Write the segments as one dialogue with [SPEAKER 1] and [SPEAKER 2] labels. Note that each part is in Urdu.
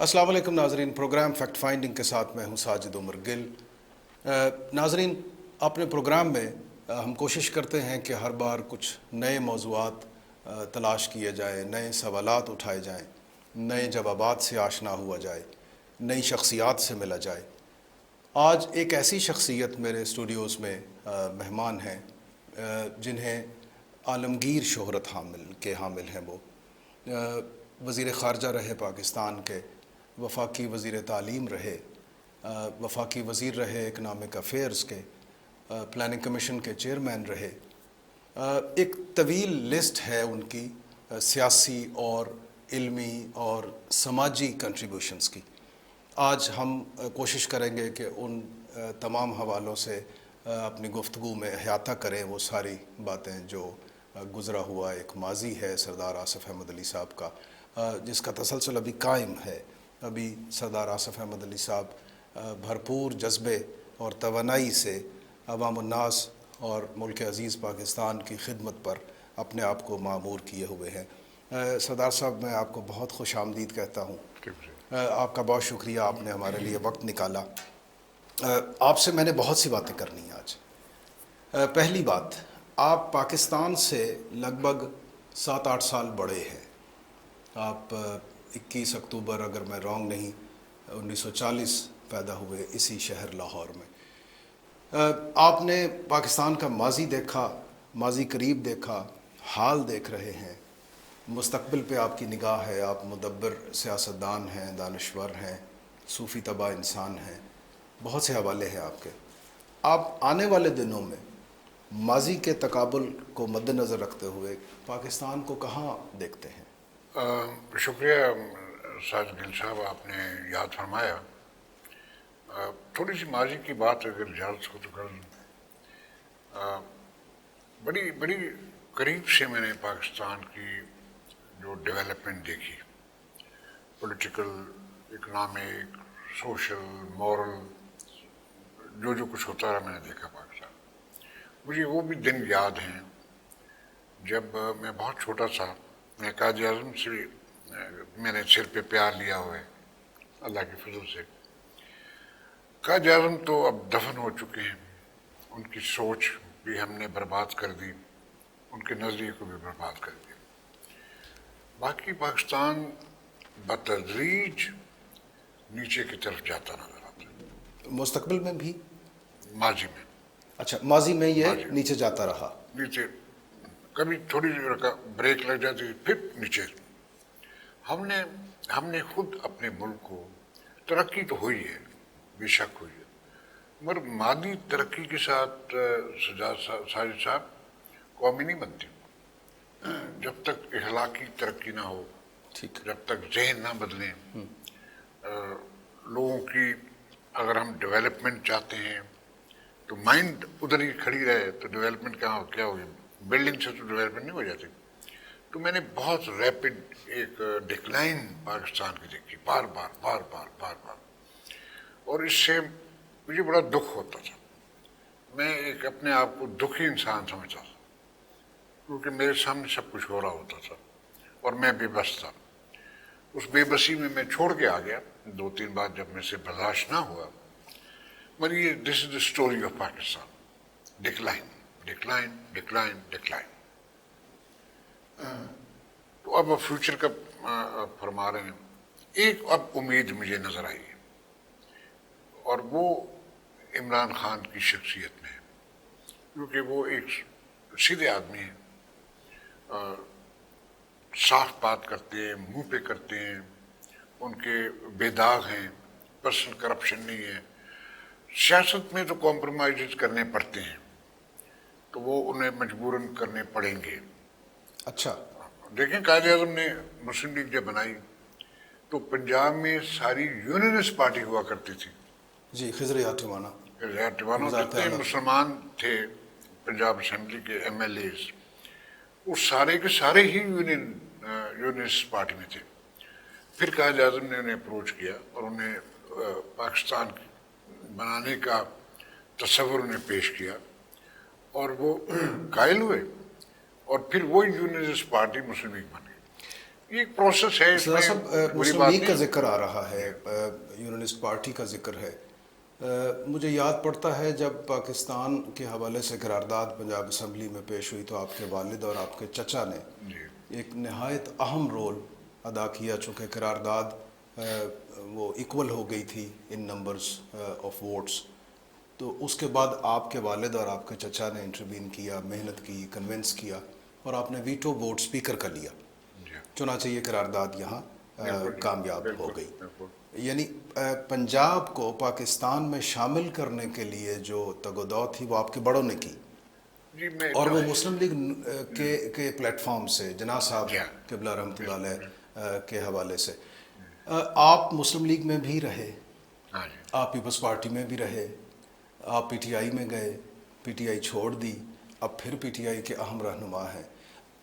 [SPEAKER 1] السلام علیکم ناظرین، پروگرام فیکٹ فائنڈنگ کے ساتھ میں ہوں ساجد عمر گل۔ ناظرین، اپنے پروگرام میں ہم کوشش کرتے ہیں کہ ہر بار کچھ نئے موضوعات تلاش کیے جائیں، نئے سوالات اٹھائے جائیں، نئے جوابات سے آشنا ہوا جائے، نئی شخصیات سے ملا جائے۔ آج ایک ایسی شخصیت میرے اسٹوڈیوز میں مہمان ہیں جنہیں عالمگیر شہرت حامل ہیں۔ وہ وزیر خارجہ رہے پاکستان کے، وفاقی وزیر تعلیم رہے، وفاقی وزیر رہے اکنامک افیئرز کے، پلاننگ کمیشن کے چیئرمین رہے۔ ایک طویل لسٹ ہے ان کی سیاسی اور علمی اور سماجی کنٹریبیوشنز کی۔ آج ہم کوشش کریں گے کہ ان تمام حوالوں سے اپنی گفتگو میں احاطہ کریں وہ ساری باتیں جو گزرا ہوا ایک ماضی ہے سردار آصف احمد علی صاحب کا، جس کا تسلسل ابھی قائم ہے۔ ابھی سردار آصف احمد علی صاحب بھرپور جذبے اور توانائی سے عوام الناس اور ملک عزیز پاکستان کی خدمت پر اپنے آپ کو معمور کیے ہوئے ہیں۔ سردار صاحب، میں آپ کو بہت خوش آمدید کہتا ہوں۔ آپ کا بہت شکریہ، آپ نے ہمارے لیے وقت نکالا۔ آپ سے میں نے بہت سی باتیں کرنی ہیں آج۔ پہلی بات، آپ پاکستان سے لگ بھگ 7-8 سال بڑے ہیں۔ آپ 21 اکتوبر، اگر میں رانگ نہیں، 1940 پیدا ہوئے اسی شہر لاہور میں۔ آپ نے پاکستان کا ماضی دیکھا، ماضی قریب دیکھا، حال دیکھ رہے ہیں، مستقبل پہ آپ کی نگاہ ہے۔ آپ مدبر سیاستدان ہیں، دانشور ہیں، صوفی طبع انسان ہیں، بہت سے حوالے ہیں آپ کے۔ آپ آنے والے دنوں میں ماضی کے تقابل کو مد نظر رکھتے ہوئے پاکستان کو کہاں دیکھتے ہیں؟
[SPEAKER 2] شکریہ ساجد گل صاحب، آپ نے یاد فرمایا۔ تھوڑی سی ماضی کی بات اگر اجازت ہو تو کر لوں۔ بڑی قریب سے میں نے پاکستان کی جو ڈیولپمنٹ دیکھی، پولیٹیکل، اکنامک، سوشل، مورل، جو کچھ ہوتا رہا میں نے دیکھا پاکستان۔ مجھے وہ بھی دن یاد ہیں جب میں بہت چھوٹا تھا۔ میں قائد اعظم سے میں نے سر پہ پیار لیا ہوا ہے اللہ کے فضل سے۔ قائد اعظم تو اب دفن ہو چکے ہیں، ان کی سوچ بھی ہم نے برباد کر دی، ان کے نظریے کو بھی برباد کر دیا۔ باقی پاکستان بتدریج نیچے کی طرف جاتا نظر آتا ہے۔
[SPEAKER 1] مستقبل میں بھی؟
[SPEAKER 2] ماضی میں۔
[SPEAKER 1] اچھا، ماضی میں یہ نیچے جاتا رہا؟
[SPEAKER 2] نیچے کبھی تھوڑی بریک لگ جاتی پھر نیچے۔ ہم نے خود اپنے ملک کو، ترقی تو ہوئی ہے، بے شک ہوئی ہے، مگر مادی ترقی کے ساتھ ساجد صاحب قومی نہیں بنتی جب تک اخلاقی ترقی نہ ہو، جب تک ذہن نہ بدلیں۔ لوگوں کی اگر ہم ڈیولپمنٹ چاہتے ہیں تو مائنڈ ادھر ہی کھڑی رہے تو ڈیولپمنٹ کیا ہوگی؟ بلڈنگ سے تو ڈیولپمنٹ نہیں ہو جاتی۔ تو میں نے بہت ریپڈ ایک ڈکلائن پاکستان کی دیکھی، بار بار، اور اس سے مجھے بڑا دکھ ہوتا تھا۔ میں ایک اپنے آپ کو دکھی انسان سمجھتا تھا، کیونکہ میرے سامنے سب کچھ ہو رہا ہوتا تھا اور میں بے بس تھا۔ اس بے بسی میں میں چھوڑ کے آ گیا 2-3 بار، جب میں سے برداشت نہ ہوا۔ مگر یہ this is the story of Pakistan, decline. تو اب فیوچر کا فرما رہے ہیں۔ ایک اب امید مجھے نظر آئی ہے، اور وہ عمران خان کی شخصیت میں ہے، کیونکہ وہ ایک سیدھے آدمی ہیں، صاف بات کرتے ہیں، منہ پہ کرتے ہیں، ان کے بے داغ ہیں، پرسنل کرپشن نہیں ہے۔ سیاست میں تو کمپرومائز کرنے پڑتے ہیں، تو وہ انہیں مجبوراً کرنے پڑیں گے۔
[SPEAKER 1] اچھا،
[SPEAKER 2] دیکھیں قائد اعظم نے مسلم لیگ جب بنائی تو پنجاب میں ساری یونینسٹ پارٹی ہوا کرتی تھی۔
[SPEAKER 1] جی، خضر یاتیمانہ
[SPEAKER 2] جتنے مسلمان تھے پنجاب اسمبلی کے ایم ایل ایز، وہ سارے کے سارے ہی یونینسٹ پارٹی میں تھے۔ پھر قائد اعظم نے انہیں اپروچ کیا اور انہیں پاکستان بنانے کا تصور انہیں پیش کیا، اور وہ قائل ہوئے، اور پھر وہ یونینسٹ پارٹی مسلم لیگ بن گئی۔ یہ ایک پروسیس ہے، اس
[SPEAKER 1] سردار
[SPEAKER 2] میں
[SPEAKER 1] صاحب،
[SPEAKER 2] بری
[SPEAKER 1] مسلم
[SPEAKER 2] بات
[SPEAKER 1] لیگ کا
[SPEAKER 2] نہیں۔
[SPEAKER 1] ذکر آ رہا ہے، یونینسٹ پارٹی کا ذکر ہے، مجھے یاد پڑتا ہے جب پاکستان کے حوالے سے قرارداد پنجاب اسمبلی میں پیش ہوئی تو آپ کے والد اور آپ کے چچا نے
[SPEAKER 2] جی
[SPEAKER 1] ایک نہایت اہم رول ادا کیا، چونکہ قرارداد وہ ایکول ہو گئی تھی ان نمبرز آف ووٹس، تو اس کے بعد آپ کے والد اور آپ کے چچا نے انٹروین کیا، محنت کی، کنونس کیا، اور آپ نے ویٹو ووٹ اسپیکر کا لیا،
[SPEAKER 2] جی
[SPEAKER 1] چنانچہ یہ قرارداد یہاں
[SPEAKER 2] بالکل جی،
[SPEAKER 1] کامیاب ہو
[SPEAKER 2] بالکل
[SPEAKER 1] گئی۔
[SPEAKER 2] بالکل
[SPEAKER 1] یعنی پنجاب کو پاکستان میں شامل کرنے کے لیے جو تگ و دو تھی وہ آپ کے بڑوں نے کی،
[SPEAKER 2] جی۔ میں
[SPEAKER 1] اور وہ
[SPEAKER 2] چاہوں
[SPEAKER 1] مسلم لیگ کے پلیٹ فارم سے جناح صاحب
[SPEAKER 2] جی ہاں
[SPEAKER 1] قبلہ رحمۃ اللہ
[SPEAKER 2] بالکل
[SPEAKER 1] علیہ کے حوالے سے آپ مسلم لیگ میں بھی رہے،
[SPEAKER 2] ہاں جی
[SPEAKER 1] آپ پیپلز پارٹی میں بھی رہے، آپ پی ٹی آئی میں گئے، پی ٹی آئی چھوڑ دی، اب پھر پی ٹی آئی کے اہم رہنما ہیں،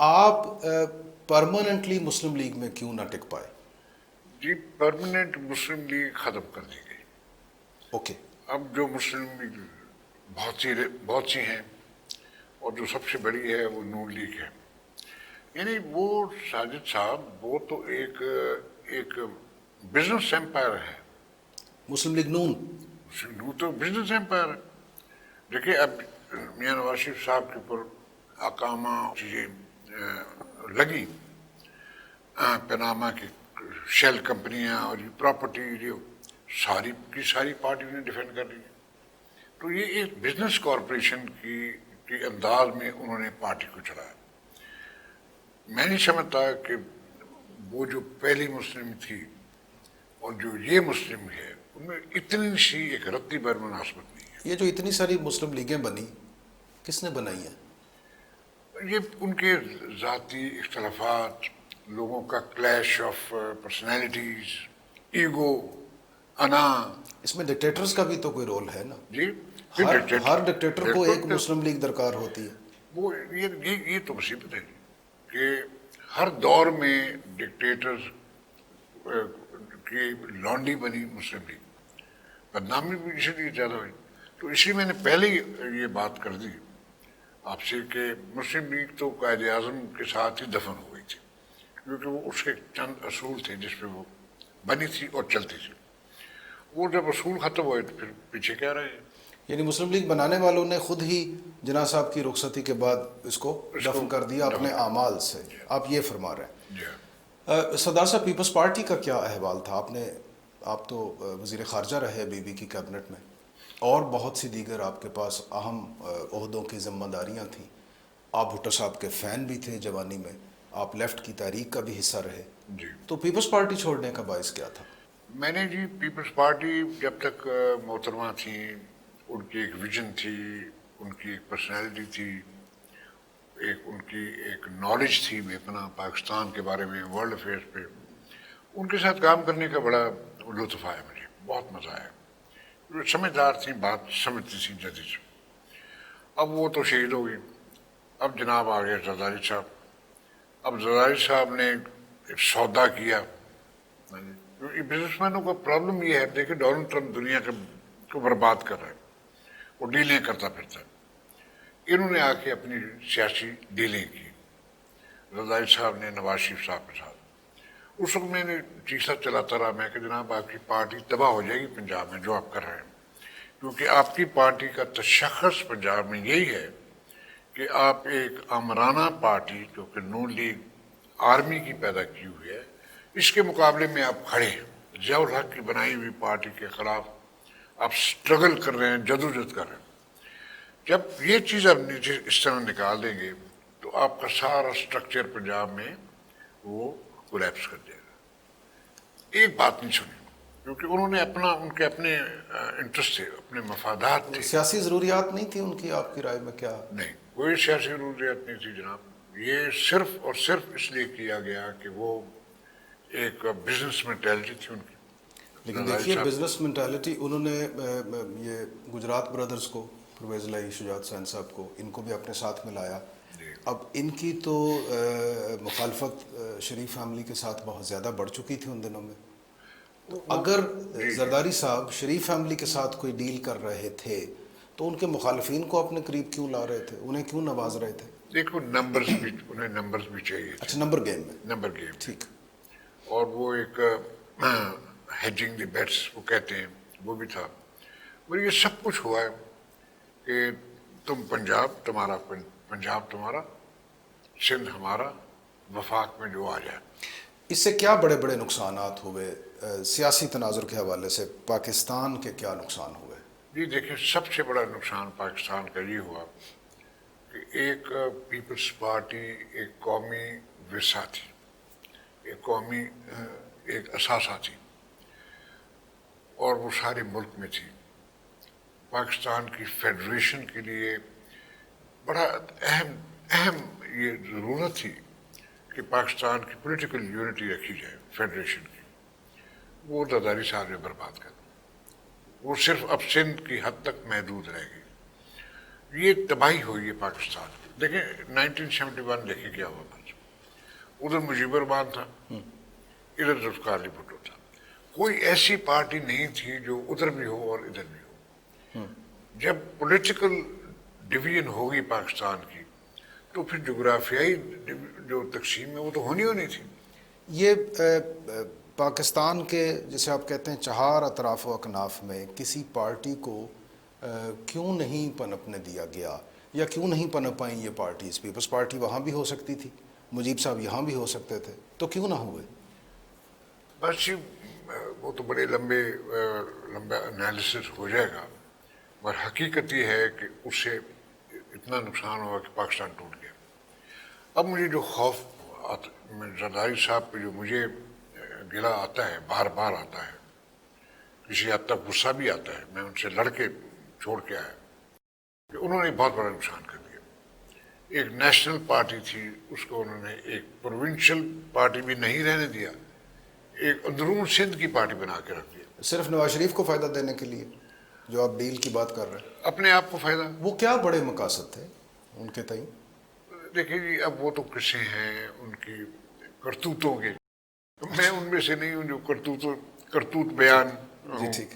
[SPEAKER 1] آپ پرماننٹلی مسلم لیگ میں کیوں نہ ٹک پائے؟
[SPEAKER 2] جی، پرماننٹ مسلم لیگ ختم کر دی گئی۔
[SPEAKER 1] اوکے،
[SPEAKER 2] اب جو مسلم لیگ بہت سی ہیں، اور جو سب سے بڑی ہے وہ نون لیگ ہے۔ یعنی وہ ساجد صاحب، وہ تو ایک بزنس ایمپائر ہے۔
[SPEAKER 1] مسلم لیگ نون،
[SPEAKER 2] وہ تو بزنس ایمپائر ہے۔ دیکھیے اب میاں نواز شریف صاحب کے اوپر اقامہ چیزیں لگی، پناما کی شیل کمپنیاں اور یہ پراپرٹی جو ساری کی ساری پارٹی نے ڈیفینڈ کر لی۔ تو یہ ایک بزنس کارپوریشن کی انداز میں انہوں نے پارٹی کو چلایا۔ میں نہیں سمجھتا کہ وہ جو پہلی مسلم تھی اور جو یہ مسلم ہے ان میں اتنی سی ایک رتی بھر مناسبت نہیں ہے۔
[SPEAKER 1] یہ جو اتنی ساری مسلم لیگیں بنی، کس نے بنائی ہیں؟
[SPEAKER 2] یہ ان کے ذاتی اختلافات، لوگوں کا کلیش آف پرسنالٹیز، ایگو، انا۔
[SPEAKER 1] اس میں ڈکٹیٹرز کا بھی تو کوئی رول ہے نا،
[SPEAKER 2] جی
[SPEAKER 1] ہر ڈکٹیٹر کو ایک
[SPEAKER 2] بالکل۔
[SPEAKER 1] مسلم لیگ درکار ہوتی ہے۔
[SPEAKER 2] وہ یہ تو مصیبت ہے کہ ہر دور میں ڈکٹیٹرز کی لانڈی بنی مسلم لیگ، بدنامی بھی اسی لیے زیادہ ہوئی۔ تو اس لیے میں نے پہلے ہی یہ بات کر دی آپ سے کہ مسلم لیگ تو قائد اعظم کے ساتھ ہی دفن ہو گئی تھی، کیونکہ وہ اس کے چند اصول تھے جس پہ وہ بنی تھی اور چلتی تھی۔ وہ جب اصول ختم ہوئے تو پھر پیچھے کیا رہے؟
[SPEAKER 1] یعنی مسلم لیگ بنانے والوں نے خود ہی جناح صاحب کی رخصتی کے بعد اس کو دفن کر دیا اپنے اعمال سے، آپ یہ فرما رہے ہیں۔
[SPEAKER 2] جی
[SPEAKER 1] سردار صاحب، پیپلز پارٹی کا کیا احوال تھا؟ آپ تو وزیر خارجہ رہے بی بی کی کیبنٹ میں، اور بہت سی دیگر آپ کے پاس اہم عہدوں کی ذمہ داریاں تھیں، آپ بھٹو صاحب کے فین بھی تھے جوانی میں، آپ لیفٹ کی تحریک کا بھی حصہ رہے،
[SPEAKER 2] جی۔
[SPEAKER 1] تو پیپلز پارٹی چھوڑنے کا باعث کیا تھا؟
[SPEAKER 2] میں نے جی پیپلز پارٹی جب تک محترمہ تھیں، ان کی ایک ویژن تھی، ان کی ایک پرسنالٹی تھی، ان کی ایک نالج تھی بے پناہ پاکستان کے بارے میں، ورلڈ افیئرس پہ، ان کے ساتھ کام کرنے کا بڑا لطف آیا مجھے، بہت مزہ آیا۔ وہ سمجھدار تھیں، بات سمجھتی تھیں جلدی سے۔ اب وہ تو شہید ہو گئی، اب جناب آ گئے زرداری صاحب۔ اب زرداری صاحب نے ایک سودا کیا۔ بزنس مینوں کا پرابلم یہ ہے، دیکھیں ڈونلڈ ٹرمپ دنیا کو برباد کر رہا ہے، وہ ڈیلیں کرتا پھرتا ہے۔ انہوں نے آ کے اپنی سیاسی ڈیلیں کی زرداری صاحب نے نواز شریف صاحب کے ساتھ۔ اس وقت میں نے چیختا چلاتا رہا میں کہ جناب آپ کی پارٹی تباہ ہو جائے گی پنجاب میں جو آپ کر رہے ہیں، کیونکہ آپ کی پارٹی کا تشخص پنجاب میں یہی ہے کہ آپ ایک آمرانہ پارٹی جو کہ نون لیگ آرمی کی پیدا کی ہوئی ہے، اس کے مقابلے میں آپ کھڑے ہیں، ضیاء الحق کی بنائی ہوئی پارٹی کے خلاف آپ سٹرگل کر رہے ہیں، جدوجہد کر رہے ہیں۔ جب یہ چیز آپ نیچے اس طرح نکال دیں گے تو آپ کا سارا سٹرکچر پنجاب میں وہ کولیپس کر جائے گا۔ ایک بات نہیں سنی، کیونکہ انہوں نے ان کے اپنے انٹرسٹ تھے، اپنے مفادات تھے۔
[SPEAKER 1] سیاسی ضروریات نہیں تھی ان کی آپ کی رائے میں؟ کیا
[SPEAKER 2] نہیں، کوئی سیاسی ضروریات نہیں تھی جناب، یہ صرف اور صرف اس لیے کیا گیا کہ وہ ایک بزنس مینٹیلٹی تھی ان کی۔
[SPEAKER 1] لیکن دیکھیے بزنس مینٹالٹی، انہوں نے یہ گجرات برادرز کو، پرویز الہی، شجاعت حسین صاحب کو، ان کو بھی اپنے ساتھ ملایا۔ اب ان کی تو مخالفت شریف فیملی کے ساتھ بہت زیادہ بڑھ چکی تھی ان دنوں میں، تو اگر زرداری صاحب شریف فیملی کے ساتھ کوئی ڈیل کر رہے تھے تو ان کے مخالفین کو اپنے قریب کیوں لا رہے تھے، انہیں کیوں نواز رہے تھے؟
[SPEAKER 2] دیکھو انہیں نمبرز بھی چاہیے تھے۔
[SPEAKER 1] اچھا، نمبر گیم میں،
[SPEAKER 2] نمبر گیم،
[SPEAKER 1] ٹھیک۔
[SPEAKER 2] اور وہ ایک ہیجنگ دی بیٹس وہ کہتے ہیں وہ بھی تھا. اور یہ سب کچھ ہوا ہے کہ تم تمہارا پنجاب تمہارا، سندھ ہمارا، وفاق میں جو آ جائے.
[SPEAKER 1] اس سے کیا بڑے بڑے نقصانات ہوئے سیاسی تناظر کے حوالے سے؟ پاکستان کے کیا نقصان ہوئے؟
[SPEAKER 2] جی دیکھیں، سب سے بڑا نقصان پاکستان کا یہ ہوا کہ ایک پیپلز پارٹی ایک قومی ورثہ تھی، ایک قومی ایک اثاثہ تھی، اور وہ سارے ملک میں تھی. پاکستان کی فیڈریشن کے لیے بڑا اہم یہ ضرورت تھی کہ پاکستان کی پولیٹیکل یونٹی رکھی جائے فیڈریشن کی. وہ زرداری صاحب نے برباد کر دی. وہ صرف اب سندھ کی حد تک محدود رہ گئی. یہ تباہی ہوئی ہے پاکستان کی. دیکھیں 1971 دیکھیں کیا ہوا. ادھر مجیب الرحمان تھا، ادھر ذوالفقار علی بھٹو تھا. کوئی ایسی پارٹی نہیں تھی جو ادھر بھی ہو اور ادھر بھی ہو. جب پولیٹیکل ڈویژن ہوگی پاکستان کی تو پھر جغرافیائی جو تقسیم ہے وہ تو ہونی تھی.
[SPEAKER 1] یہ پاکستان کے جیسے آپ کہتے ہیں چہار اطراف و اکناف میں کسی پارٹی کو کیوں نہیں پنپنے دیا گیا، یا کیوں نہیں پنپ پائیں یہ پارٹیز؟ پیپلز پارٹی وہاں بھی ہو سکتی تھی، مجیب صاحب یہاں بھی ہو سکتے تھے، تو کیوں نہ ہوئے؟
[SPEAKER 2] بس وہ تو بڑے لمبا انالیسس ہو جائے گا، مگر حقیقت یہ ہے کہ اس سے اتنا نقصان ہوا کہ پاکستان ٹوٹ گیا. اب مجھے جو خوف زرداری صاحب پہ جو مجھے گلہ آتا ہے، بار بار آتا ہے، کسی حد تک غصہ بھی آتا ہے، میں ان سے لڑ کے چھوڑ کے آیا کہ انہوں نے بہت بڑا نقصان کر دیا. ایک نیشنل پارٹی تھی، اس کو انہوں نے ایک پروونشل پارٹی بھی نہیں رہنے دیا، ایک اندرون سندھ کی پارٹی بنا کے رکھ دیا.
[SPEAKER 1] صرف نواز شریف کو فائدہ دینے کے لیے جو آپ ڈیل کی بات کر رہے ہیں؟
[SPEAKER 2] اپنے آپ کو فائدہ.
[SPEAKER 1] وہ کیا بڑے مقاصد تھے ان کے تئیں؟
[SPEAKER 2] دیکھیں جی، اب وہ تو قصے ہیں ان کی کرتوتوں کے، میں ان میں سے نہیں ہوں جو کرتوت بیان.
[SPEAKER 1] جی ٹھیک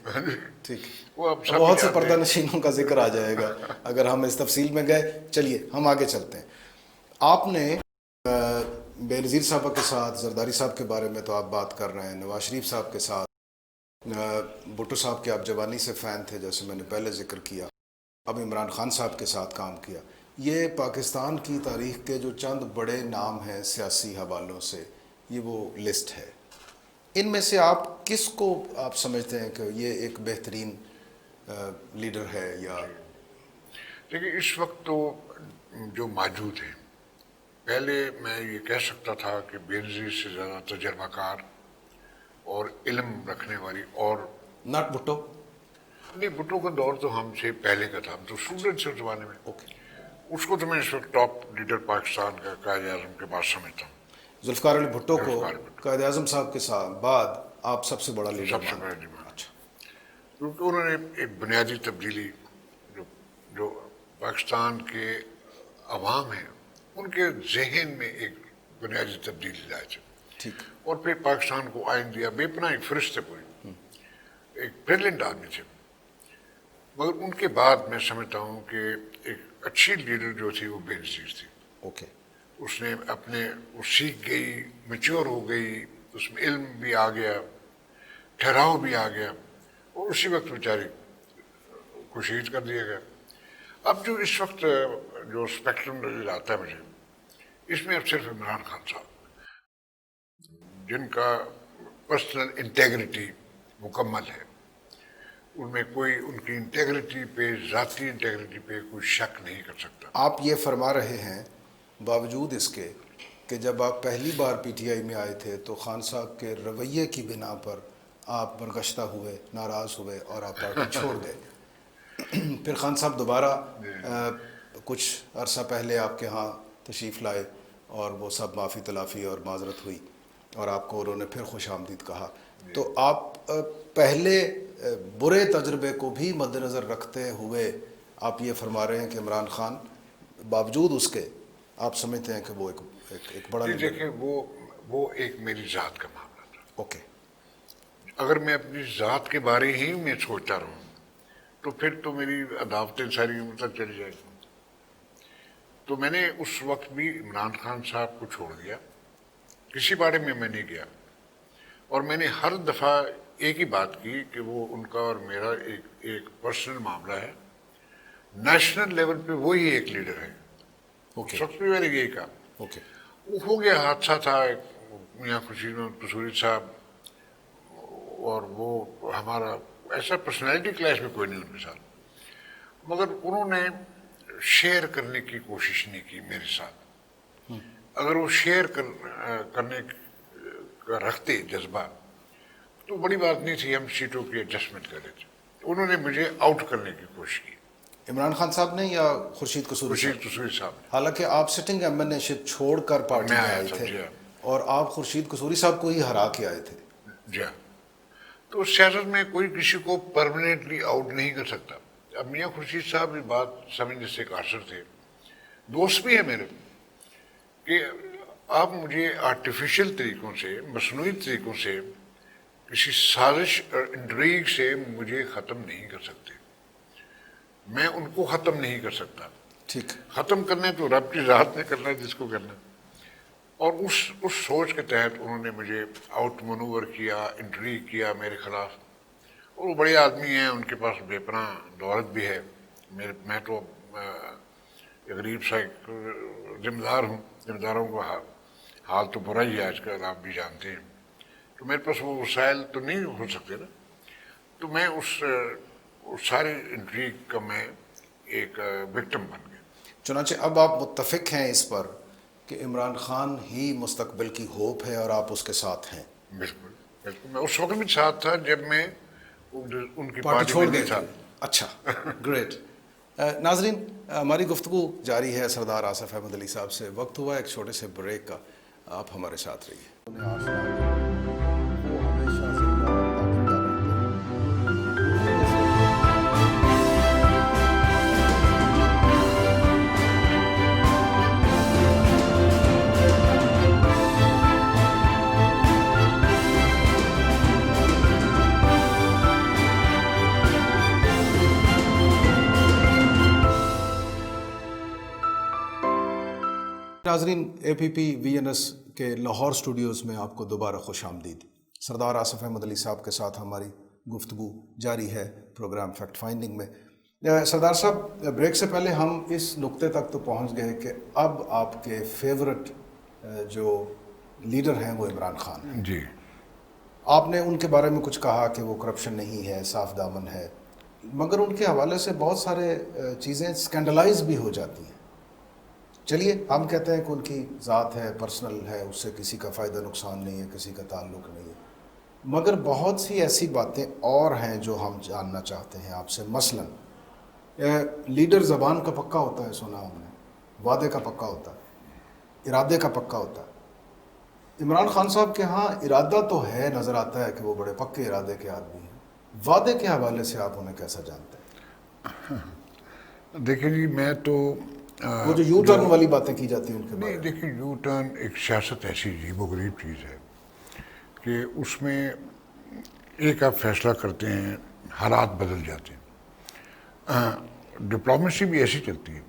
[SPEAKER 1] ٹھیک.
[SPEAKER 2] وہ اب سب
[SPEAKER 1] بہت سے پردہ نشینوں کا ذکر آ جائے گا اگر ہم اس تفصیل میں گئے. چلیے ہم آگے چلتے ہیں. آپ نے بے نظیر صاحبہ کے ساتھ زرداری صاحب کے بارے میں تو آپ بات کر رہے ہیں، نواز شریف صاحب کے ساتھ، بھٹو صاحب کے آپ جوانی سے فین تھے جیسے میں نے پہلے ذکر کیا، اب عمران خان صاحب کے ساتھ کام کیا. یہ پاکستان کی تاریخ کے جو چند بڑے نام ہیں سیاسی حوالوں سے، یہ وہ لسٹ ہے. ان میں سے آپ کس کو آپ سمجھتے ہیں کہ یہ ایک بہترین لیڈر ہے؟ یا
[SPEAKER 2] دیکھیں اس وقت تو جو موجود ہیں، پہلے میں یہ کہہ سکتا تھا کہ بے نظیر سے زیادہ تجربہ کار اور علم رکھنے والی، اور
[SPEAKER 1] ناٹ بھٹو؟
[SPEAKER 2] نہیں، بھٹو کا دور تو ہم سے پہلے کا تھا، ہم تو اسٹوڈنٹ سے زمانے میں.
[SPEAKER 1] اوکے.
[SPEAKER 2] اس کو تو میں اس وقت ٹاپ لیڈر پاکستان کا قائد اعظم کے بعد سمجھتا ہوں.
[SPEAKER 1] ذوالفقار علی بھٹو کو
[SPEAKER 2] ذوالفقار بھٹو
[SPEAKER 1] قائد اعظم صاحب کے ساتھ بعد آپ سب سے بڑا لیڈر
[SPEAKER 2] سب سے
[SPEAKER 1] مانتے
[SPEAKER 2] بڑا
[SPEAKER 1] ہیں؟
[SPEAKER 2] ڈیمانڈ،
[SPEAKER 1] اچھا.
[SPEAKER 2] کیونکہ انہوں نے ایک بنیادی تبدیلی جو پاکستان کے عوام ہیں ان کے ذہن میں ایک بنیادی تبدیلی لائے تھے.
[SPEAKER 1] ٹھیک.
[SPEAKER 2] اور پھر پاکستان کو آئین دیا. بے پناہ ایک فرشتے پوری، ایک بریلینٹ آدمی تھے. مگر ان کے بعد میں سمجھتا ہوں کہ ایک اچھی لیڈر جو تھی وہ بے نظیر تھی.
[SPEAKER 1] اوکے.
[SPEAKER 2] اس نے وہ سیکھ گئی، میچور ہو گئی، اس میں علم بھی آ گیا، ٹھہراؤ بھی آ گیا، اور اسی وقت بیچاری کو شہید کر دیا گیا. اب جو اس وقت جو اسپیکٹرم نظر آتا ہے مجھے، اس میں اب صرف عمران خان صاحب جن کا پرسنل انٹیگریٹی مکمل ہے، ان میں کوئی ان کی انٹیگریٹی پہ، ذاتی انٹیگریٹی پہ کوئی شک نہیں کر سکتا.
[SPEAKER 1] آپ یہ فرما رہے ہیں باوجود اس کے کہ جب آپ پہلی بار پی ٹی آئی میں آئے تھے تو خان صاحب کے رویے کی بنا پر آپ برگشتہ ہوئے، ناراض ہوئے اور آپ پارٹی چھوڑ گئے. پھر خان صاحب دوبارہ کچھ عرصہ پہلے آپ کے ہاں تشریف لائے اور وہ سب معافی تلافی اور معذرت ہوئی اور آپ کو انہوں نے پھر خوش آمدید کہا. تو آپ پہلے برے تجربے کو بھی مد نظر رکھتے ہوئے آپ یہ فرما رہے ہیں کہ عمران خان باوجود اس کے آپ سمجھتے ہیں کہ وہ ایک بڑا لیڈر ہے؟
[SPEAKER 2] دیکھیں وہ ایک میری ذات کا معاملہ تھا.
[SPEAKER 1] اوکے.
[SPEAKER 2] اگر میں اپنی ذات کے بارے ہی میں سوچتا رہوں تو پھر تو میری عداوتیں ساری عمر تک چلی جائیں گی. تو میں نے اس وقت بھی عمران خان صاحب کو چھوڑ دیا، کسی بارے میں نہیں گیا. اور میں نے ہر دفعہ ایک ہی بات کی کہ وہ ان کا اور میرا ایک پرسنل معاملہ ہے، نیشنل لیول پہ وہی ایک لیڈر ہے.
[SPEAKER 1] اوکے
[SPEAKER 2] سب سے پہلے یہی کہا.
[SPEAKER 1] اوکے
[SPEAKER 2] وہ ہو گیا، حادثہ تھا، میاں خورشید قصوری صاحب، اور وہ ہمارا ایسا پرسنالٹی کلیش میں کوئی نہیں ان کے ساتھ، مگر انہوں نے شیئر کرنے کی کوشش نہیں کی میرے ساتھ. اگر وہ شیئر کرنے کا رکھتے جذبہ تو بڑی بات نہیں تھی، ہم سیٹوں کی ایڈجسٹمنٹ کر لیتے. انہوں نے مجھے آؤٹ کرنے کی کوشش کی.
[SPEAKER 1] عمران خان صاحب نے یا خورشید قصوری صاحب؟
[SPEAKER 2] خورشید قصوری صاحب نے.
[SPEAKER 1] حالانکہ آپ سٹنگ ایم این اے شپ چھوڑ کر پارٹی
[SPEAKER 2] میں
[SPEAKER 1] میں
[SPEAKER 2] آیا
[SPEAKER 1] آئے
[SPEAKER 2] تھا،
[SPEAKER 1] تھے
[SPEAKER 2] جی ہاں.
[SPEAKER 1] اور آپ خورشید قصوری صاحب کو ہی ہرا کے آئے تھے.
[SPEAKER 2] جی ہاں. تو سیاست میں کوئی کسی کو پرماننٹلی آؤٹ نہیں کر سکتا. اب میاں خورشید صاحب اس بات سمجھنے سے قاصر تھے، دوست بھی ہے میرے، کہ آپ مجھے آرٹیفیشل طریقوں سے، مصنوعی طریقوں سے، کسی سازش اور انٹریگ سے مجھے ختم نہیں کر سکتے. میں ان کو ختم نہیں کر سکتا.
[SPEAKER 1] ٹھیک.
[SPEAKER 2] ختم کرنا ہے تو رب کی ذات نے کرنا ہے جس کو کرنا ہے. اور اس سوچ کے تحت انہوں نے مجھے آؤٹ منور کیا، انٹریگ کیا میرے خلاف. اور وہ بڑے آدمی ہیں، ان کے پاس بے پناہ دولت بھی ہے. میں تو غریب سا ایک ذمہ دار ہوں. ذمہ داروں کو حال تو برا ہی ہے آج کل، آپ بھی جانتے ہیں. تو میرے پاس وہ وسائل تو نہیں ہو سکتے نا. تو میں اس سارے انٹریگ کا میں ایک وکٹم بن گیا.
[SPEAKER 1] چنانچہ اب آپ متفق ہیں اس پر کہ عمران خان ہی مستقبل کی ہوپ ہے اور آپ اس کے ساتھ ہیں؟
[SPEAKER 2] بالکل بالکل. میں اس وقت بھی ساتھ تھا جب میں ان کی
[SPEAKER 1] پارٹی
[SPEAKER 2] پارٹی
[SPEAKER 1] چھوڑ
[SPEAKER 2] میں
[SPEAKER 1] گئے
[SPEAKER 2] نہیں تھا.
[SPEAKER 1] تھے. اچھا، گریٹ. ناظرین، ہماری گفتگو جاری ہے سردار آصف احمد علی صاحب سے. وقت ہوا ایک چھوٹے سے بریک کا، آپ ہمارے ساتھ رہیے. ناظرین، اے پی پی وی این ایس کے لاہور اسٹوڈیوز میں آپ کو دوبارہ خوش آمدید. سردار آصف احمد علی صاحب کے ساتھ ہماری گفتگو جاری ہے پروگرام فیکٹ فائنڈنگ میں. سردار صاحب، بریک سے پہلے ہم اس نقطے تک تو پہنچ گئے کہ اب آپ کے فیورٹ جو لیڈر ہیں وہ عمران خان ہیں.
[SPEAKER 2] جی.
[SPEAKER 1] آپ نے ان کے بارے میں کچھ کہا کہ وہ کرپشن نہیں ہے، صاف دامن ہے، مگر ان کے حوالے سے بہت سارے چیزیں اسکینڈلائز بھی ہو جاتی ہیں. چلیے، ہم کہتے ہیں کہ ان کی ذات ہے، پرسنل ہے، اس سے کسی کا فائدہ نقصان نہیں ہے، کسی کا تعلق نہیں ہے، مگر بہت سی ایسی باتیں اور ہیں جو ہم جاننا چاہتے ہیں آپ سے. مثلاً لیڈر زبان کا پکا ہوتا ہے، سنا ہم نے، وعدے کا پکا ہوتا ہے، ارادے کا پکا ہوتا ہے. عمران خان صاحب کے ہاں ارادہ تو ہے، نظر آتا ہے کہ وہ بڑے پکے ارادے کے آدمی ہیں. وعدے کے حوالے سے آپ انہیں کیسا جانتے ہیں؟
[SPEAKER 2] دیکھیں جی، میں تو
[SPEAKER 1] وہ جو یو ٹرن والی باتیں کی جاتی ہیں ان کے بارے
[SPEAKER 2] نہیں،
[SPEAKER 1] میں.
[SPEAKER 2] دیکھیں، یو ٹرن ایک سیاست ایسی عجیب و غریب چیز ہے کہ اس میں ایک آپ فیصلہ کرتے ہیں، حالات بدل جاتے ہیں. ڈپلومیسی بھی ایسی چلتی ہے.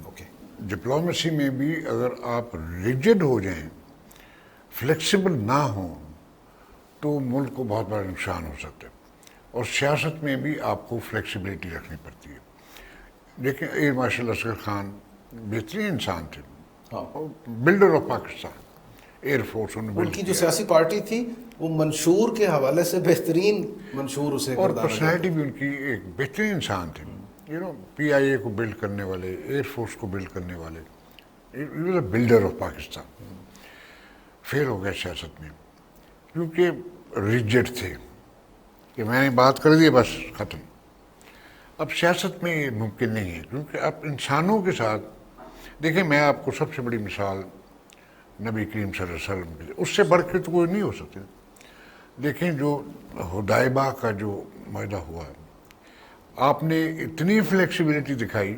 [SPEAKER 1] اوکے.
[SPEAKER 2] ڈپلومیسی میں بھی اگر آپ ریجڈ ہو جائیں، فلیکسیبل نہ ہوں، تو ملک کو بہت بڑا نقصان ہو سکتا ہے. اور سیاست میں بھی آپ کو فلیکسیبلٹی رکھنی پڑتی ہے. دیکھیں، ایئر مارشل اصغر خان بہترین انسان تھے، builder of Pakistan. Air force
[SPEAKER 1] ان کی جو سیاسی پارٹی تھی وہ منشور کے حوالے سے بہترین منشور اسے
[SPEAKER 2] اور
[SPEAKER 1] گردانا
[SPEAKER 2] پرسنالٹی بھی ان کی ایک بہترین انسان تھے. پی آئی اے کو بلڈ کرنے والے، ایئر فورس کو بلڈ کرنے والے، بلڈر آف پاکستان. فیل ہو گئے سیاست میں کیونکہ ریجڈ تھے کہ میں نے بات کر دی بس ختم. اب سیاست میں یہ ممکن نہیں ہے، کیونکہ آپ انسانوں کے ساتھ دیکھیں. میں آپ کو سب سے بڑی مثال نبی کریم صلی اللہ علیہ وسلم، اس سے بڑھ کے تو کوئی نہیں ہو سکتے. دیکھیں، جو حدیبیہ کا جو معاہدہ ہوا ہے، آپ نے اتنی فلیکسیبلٹی دکھائی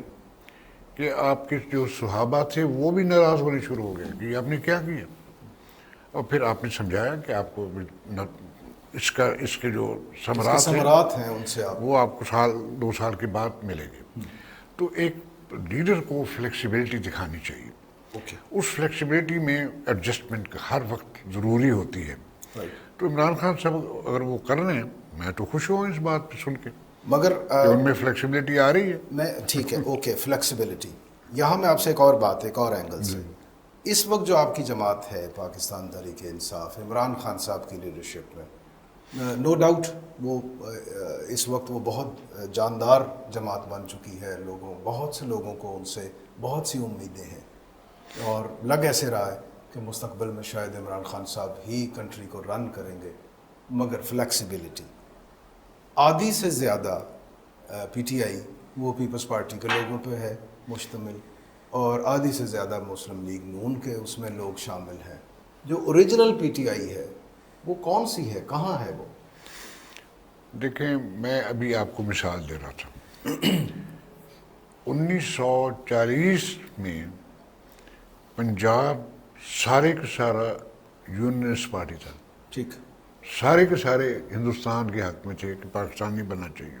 [SPEAKER 2] کہ آپ کے جو صحابہ تھے وہ بھی ناراض ہونے شروع ہو گئے کہ آپ نے کیا کیا. اور پھر آپ نے سمجھایا کہ آپ کو اس کے جو
[SPEAKER 1] ثمرات ہیں ان سے
[SPEAKER 2] وہ آپ کو سال 2 سال کے بعد ملے گے. تو ایک لیڈر کو فلیکسیبلٹی دکھانی چاہیے. اس فلیکسیبلٹی میں ایڈجسٹمنٹ ہر وقت ضروری ہوتی ہے. تو عمران خان صاحب اگر وہ کر رہے ہیں میں تو خوش ہوا اس بات پہ سن کے
[SPEAKER 1] مگر
[SPEAKER 2] کہ ان میں فلیکسیبلٹی آ رہی ہے.
[SPEAKER 1] میں ٹھیک ہے اوکے فلیکسیبلٹی. یہاں میں آپ سے ایک اور بات ایک اور اینگل سے اس وقت جو آپ کی جماعت ہے پاکستان تحریک انصاف عمران خان صاحب کی لیڈرشپ میں نو ڈاؤٹ وہ اس وقت وہ بہت جاندار جماعت بن چکی ہے. بہت سے لوگوں کو ان سے بہت سی امیدیں ہیں اور لگ ایسے رہا ہے کہ مستقبل میں شاید عمران خان صاحب ہی کنٹری کو رن کریں گے. مگر فلیکسیبلٹی آدھی سے زیادہ پی ٹی آئی وہ پیپلز پارٹی کے لوگوں پہ ہے مشتمل اور آدھی سے زیادہ مسلم لیگ نون کے اس میں لوگ شامل ہیں. جو اوریجنل پی ٹی آئی ہے وہ کون سی ہے کہاں ہے وہ؟
[SPEAKER 2] دیکھیں میں ابھی آپ کو مثال دے رہا تھا 1940 میں پنجاب سارے کا سارا یونینسٹ پارٹی تھا.
[SPEAKER 1] ٹھیک.
[SPEAKER 2] سارے کے سارے ہندوستان کے حق میں تھے کہ پاکستان نہیں بننا چاہیے.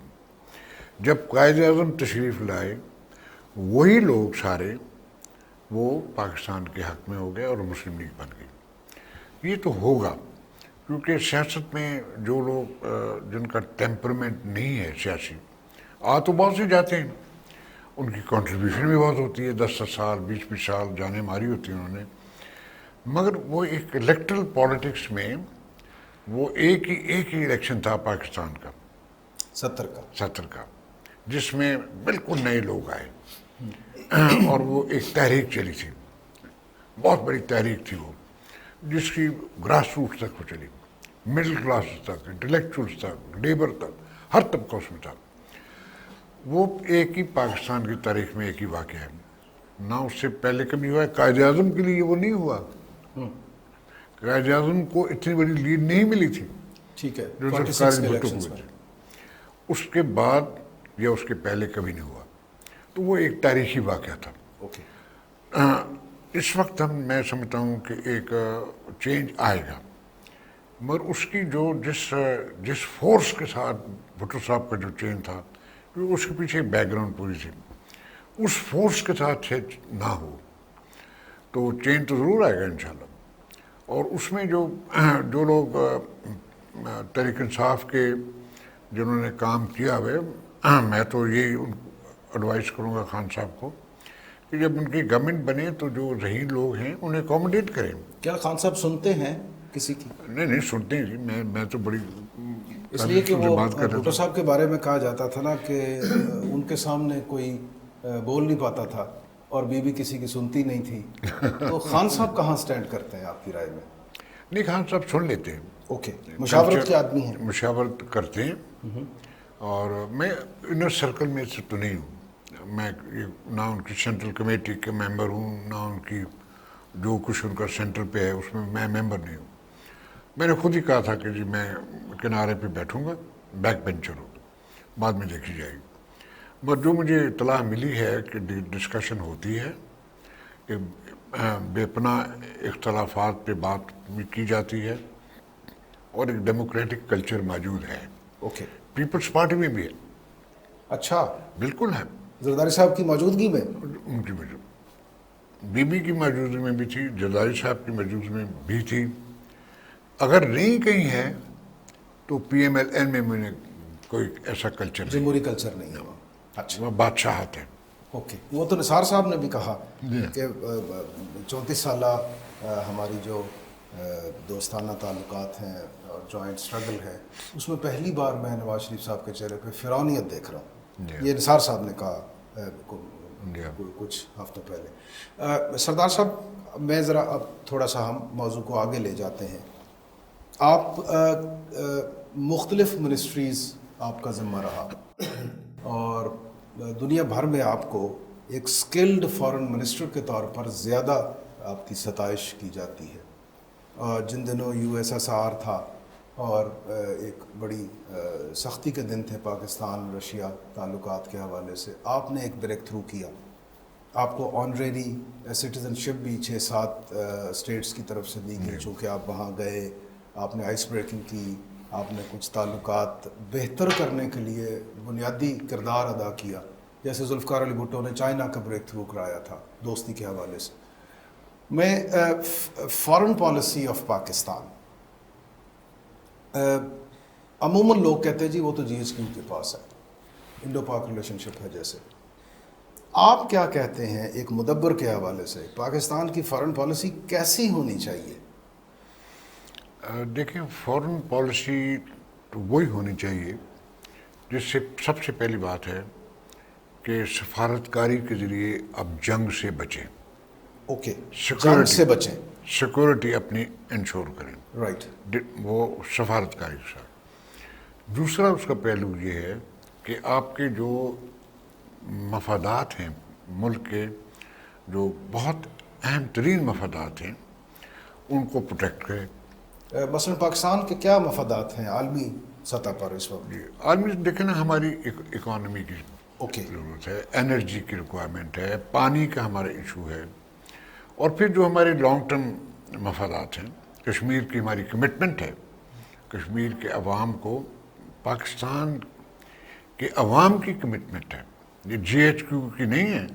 [SPEAKER 2] جب قائد اعظم تشریف لائے وہی لوگ سارے وہ پاکستان کے حق میں ہو گئے اور مسلم لیگ بن گئی. یہ تو ہوگا کیونکہ سیاست میں جو لوگ جن کا ٹیمپرمنٹ نہیں ہے سیاسی آ تو بہت سے جاتے ہیں ان کی کنٹریبیوشن بھی بہت ہوتی ہے 10 سال 20 سال جانیں ماری ہوتی ہیں انہوں نے. مگر وہ ایک الیکٹرل پالیٹکس میں وہ ایک ہی الیکشن تھا پاکستان کا 70 کا جس میں بالکل نئے لوگ آئے اور وہ ایک تحریک چلی تھی بہت بڑی تحریک تھی وہ جس کی گراس روٹ تک وہ چلی مڈل کلاس تک انٹلیکچوئلس تک لیبر تک ہر طبقہ اس میں تھا. وہ ایک ہی پاکستان کی تاریخ میں ایک ہی واقعہ ہے نہ اس سے پہلے کبھی ہوا ہے. قائد اعظم کے لیے وہ نہیں ہوا. قائد اعظم کو اتنی بڑی لیڈ نہیں ملی تھی
[SPEAKER 1] ٹھیک ہے
[SPEAKER 2] جو سرکاری بھٹو کو ہوئی تھی. اس کے بعد یا اس کے پہلے کبھی نہیں ہوا. تو وہ ایک تاریخی واقعہ تھا. اس وقت میں سمجھتا ہوں کہ ایک چینج آئے گا مگر اس کی جو جس فورس کے ساتھ بھٹو صاحب کا جو چینج تھا اس کے پیچھے بیک گراؤنڈ پوری تھی اس فورس کے ساتھ نہ ہو تو چینج تو ضرور آئے گا انشاءاللہ. اور اس میں جو لوگ تحریک انصاف کے جنہوں نے کام کیا ہے میں تو یہ ایڈوائز کروں گا خان صاحب کو کہ جب ان کی گورنمنٹ بنے تو جو ذہین لوگ ہیں انہیں اکوموڈیٹ کریں.
[SPEAKER 1] کیا خان صاحب سنتے ہیں کسی کی؟
[SPEAKER 2] نہیں سنتے ہیں جی. میں تو بڑی
[SPEAKER 1] اس لیے کہ وہ بھٹو صاحب کے بارے میں کہا جاتا تھا نا کہ ان کے سامنے کوئی بول نہیں پاتا تھا اور بیوی کسی کی سنتی نہیں تھی. تو خان صاحب کہاں سٹینڈ کرتے ہیں آپ کی رائے میں؟
[SPEAKER 2] نہیں خان صاحب سن لیتے ہیں.
[SPEAKER 1] اوکے مشاورت کے آدمی ہیں.
[SPEAKER 2] مشاورت کرتے ہیں اور میں انر سرکل میں سے تو نہیں ہوں. میں نہ ان کی سینٹرل کمیٹی کے ممبر ہوں نہ ان کی جو کچھ ان کا سینٹر پہ ہے اس میں ممبر نہیں ہوں. میں نے خود ہی کہا تھا کہ جی میں کنارے پہ بیٹھوں گا بیک بینچر ہوں بعد میں دیکھی جائے گی. مگر جو مجھے اطلاع ملی ہے کہ ڈسکشن ہوتی ہے کہ بے پناہ اختلافات پہ بات کی جاتی ہے اور ایک ڈیموکریٹک کلچر موجود ہے.
[SPEAKER 1] اوکے
[SPEAKER 2] پیپلز پارٹی میں بھی ہے.
[SPEAKER 1] اچھا
[SPEAKER 2] بالکل ہے.
[SPEAKER 1] زرداری صاحب کی موجودگی میں
[SPEAKER 2] ان کی بی بی کی موجودگی میں بھی تھی زرداری صاحب کی موجودگی میں بھی تھی. اگر نہیں کہیں ہے تو پی ایم ایل این میں نے کوئی ایسا کلچر نہیں
[SPEAKER 1] جمہوری کلچر نہیں ہے. اچھا
[SPEAKER 2] وہ بادشاہت ہے.
[SPEAKER 1] اوکے وہ تو نثار صاحب نے بھی کہا کہ 34 سالہ ہماری جو دوستانہ تعلقات ہیں اور جوائنٹ سٹرگل ہے اس میں پہلی بار میں نواز شریف صاحب کے چہرے پہ فرعونیت دیکھ رہا ہوں. یہ نثار صاحب نے کہا کچھ ہفتوں پہلے. سردار صاحب میں ذرا اب تھوڑا سا ہم موضوع کو آگے لے جاتے ہیں. آپ مختلف منسٹریز آپ کا ذمہ رہا اور دنیا بھر میں آپ کو ایک سکلڈ فارن منسٹر کے طور پر زیادہ آپ کی ستائش کی جاتی ہے. اور جن دنوں یو ایس ایس آر تھا اور ایک بڑی سختی کے دن تھے پاکستان رشیا تعلقات کے حوالے سے آپ نے ایک بریک تھرو کیا. آپ کو آنریری سٹیزن شپ بھی 6-7 اسٹیٹس کی طرف سے دی گئی چونکہ آپ وہاں گئے آپ نے آئس بریکنگ کی آپ نے کچھ تعلقات بہتر کرنے کے لیے بنیادی کردار ادا کیا جیسے ذوالفقار علی بھٹو نے چائنا کا بریک تھرو کرایا تھا دوستی کے حوالے سے. میں فارن پالیسی آف پاکستان عموماً لوگ کہتے ہیں جی وہ تو جی ایچ کیو کے پاس ہے، انڈو پاک ریلیشن شپ ہے جیسے. آپ کیا کہتے ہیں ایک مدبر کے حوالے سے پاکستان کی فارن پالیسی کیسی ہونی چاہیے؟
[SPEAKER 2] دیکھیں فارن پالیسی تو وہی ہونی چاہیے جس سے سب سے پہلی بات ہے کہ سفارتکاری کے ذریعے اب جنگ سے بچیں،
[SPEAKER 1] اوکے، جنگ سے بچیں،
[SPEAKER 2] سیکورٹی اپنی انشور کریں،
[SPEAKER 1] رائٹ.
[SPEAKER 2] وہ سفارتکاری کے ساتھ. دوسرا اس کا پہلو یہ ہے کہ آپ کے جو مفادات ہیں ملک کے، جو بہت اہم ترین مفادات ہیں، ان کو پروٹیکٹ کریں.
[SPEAKER 1] مثلا پاکستان کے کیا مفادات ہیں عالمی سطح پر اس وقت؟
[SPEAKER 2] عالمی دیکھیں نا، ہماری اکانومی کی
[SPEAKER 1] اوکے،
[SPEAKER 2] ضرورت ہے، انرجی کی ریکوائرمنٹ ہے، پانی کا ہمارا ایشو ہے، اور پھر جو ہمارے لانگ ٹرم مفادات ہیں. کشمیر کی ہماری کمٹمنٹ ہے، کشمیر کے عوام کو، پاکستان کے عوام کی کمٹمنٹ ہے، یہ جی ایچ کیو کی نہیں ہے،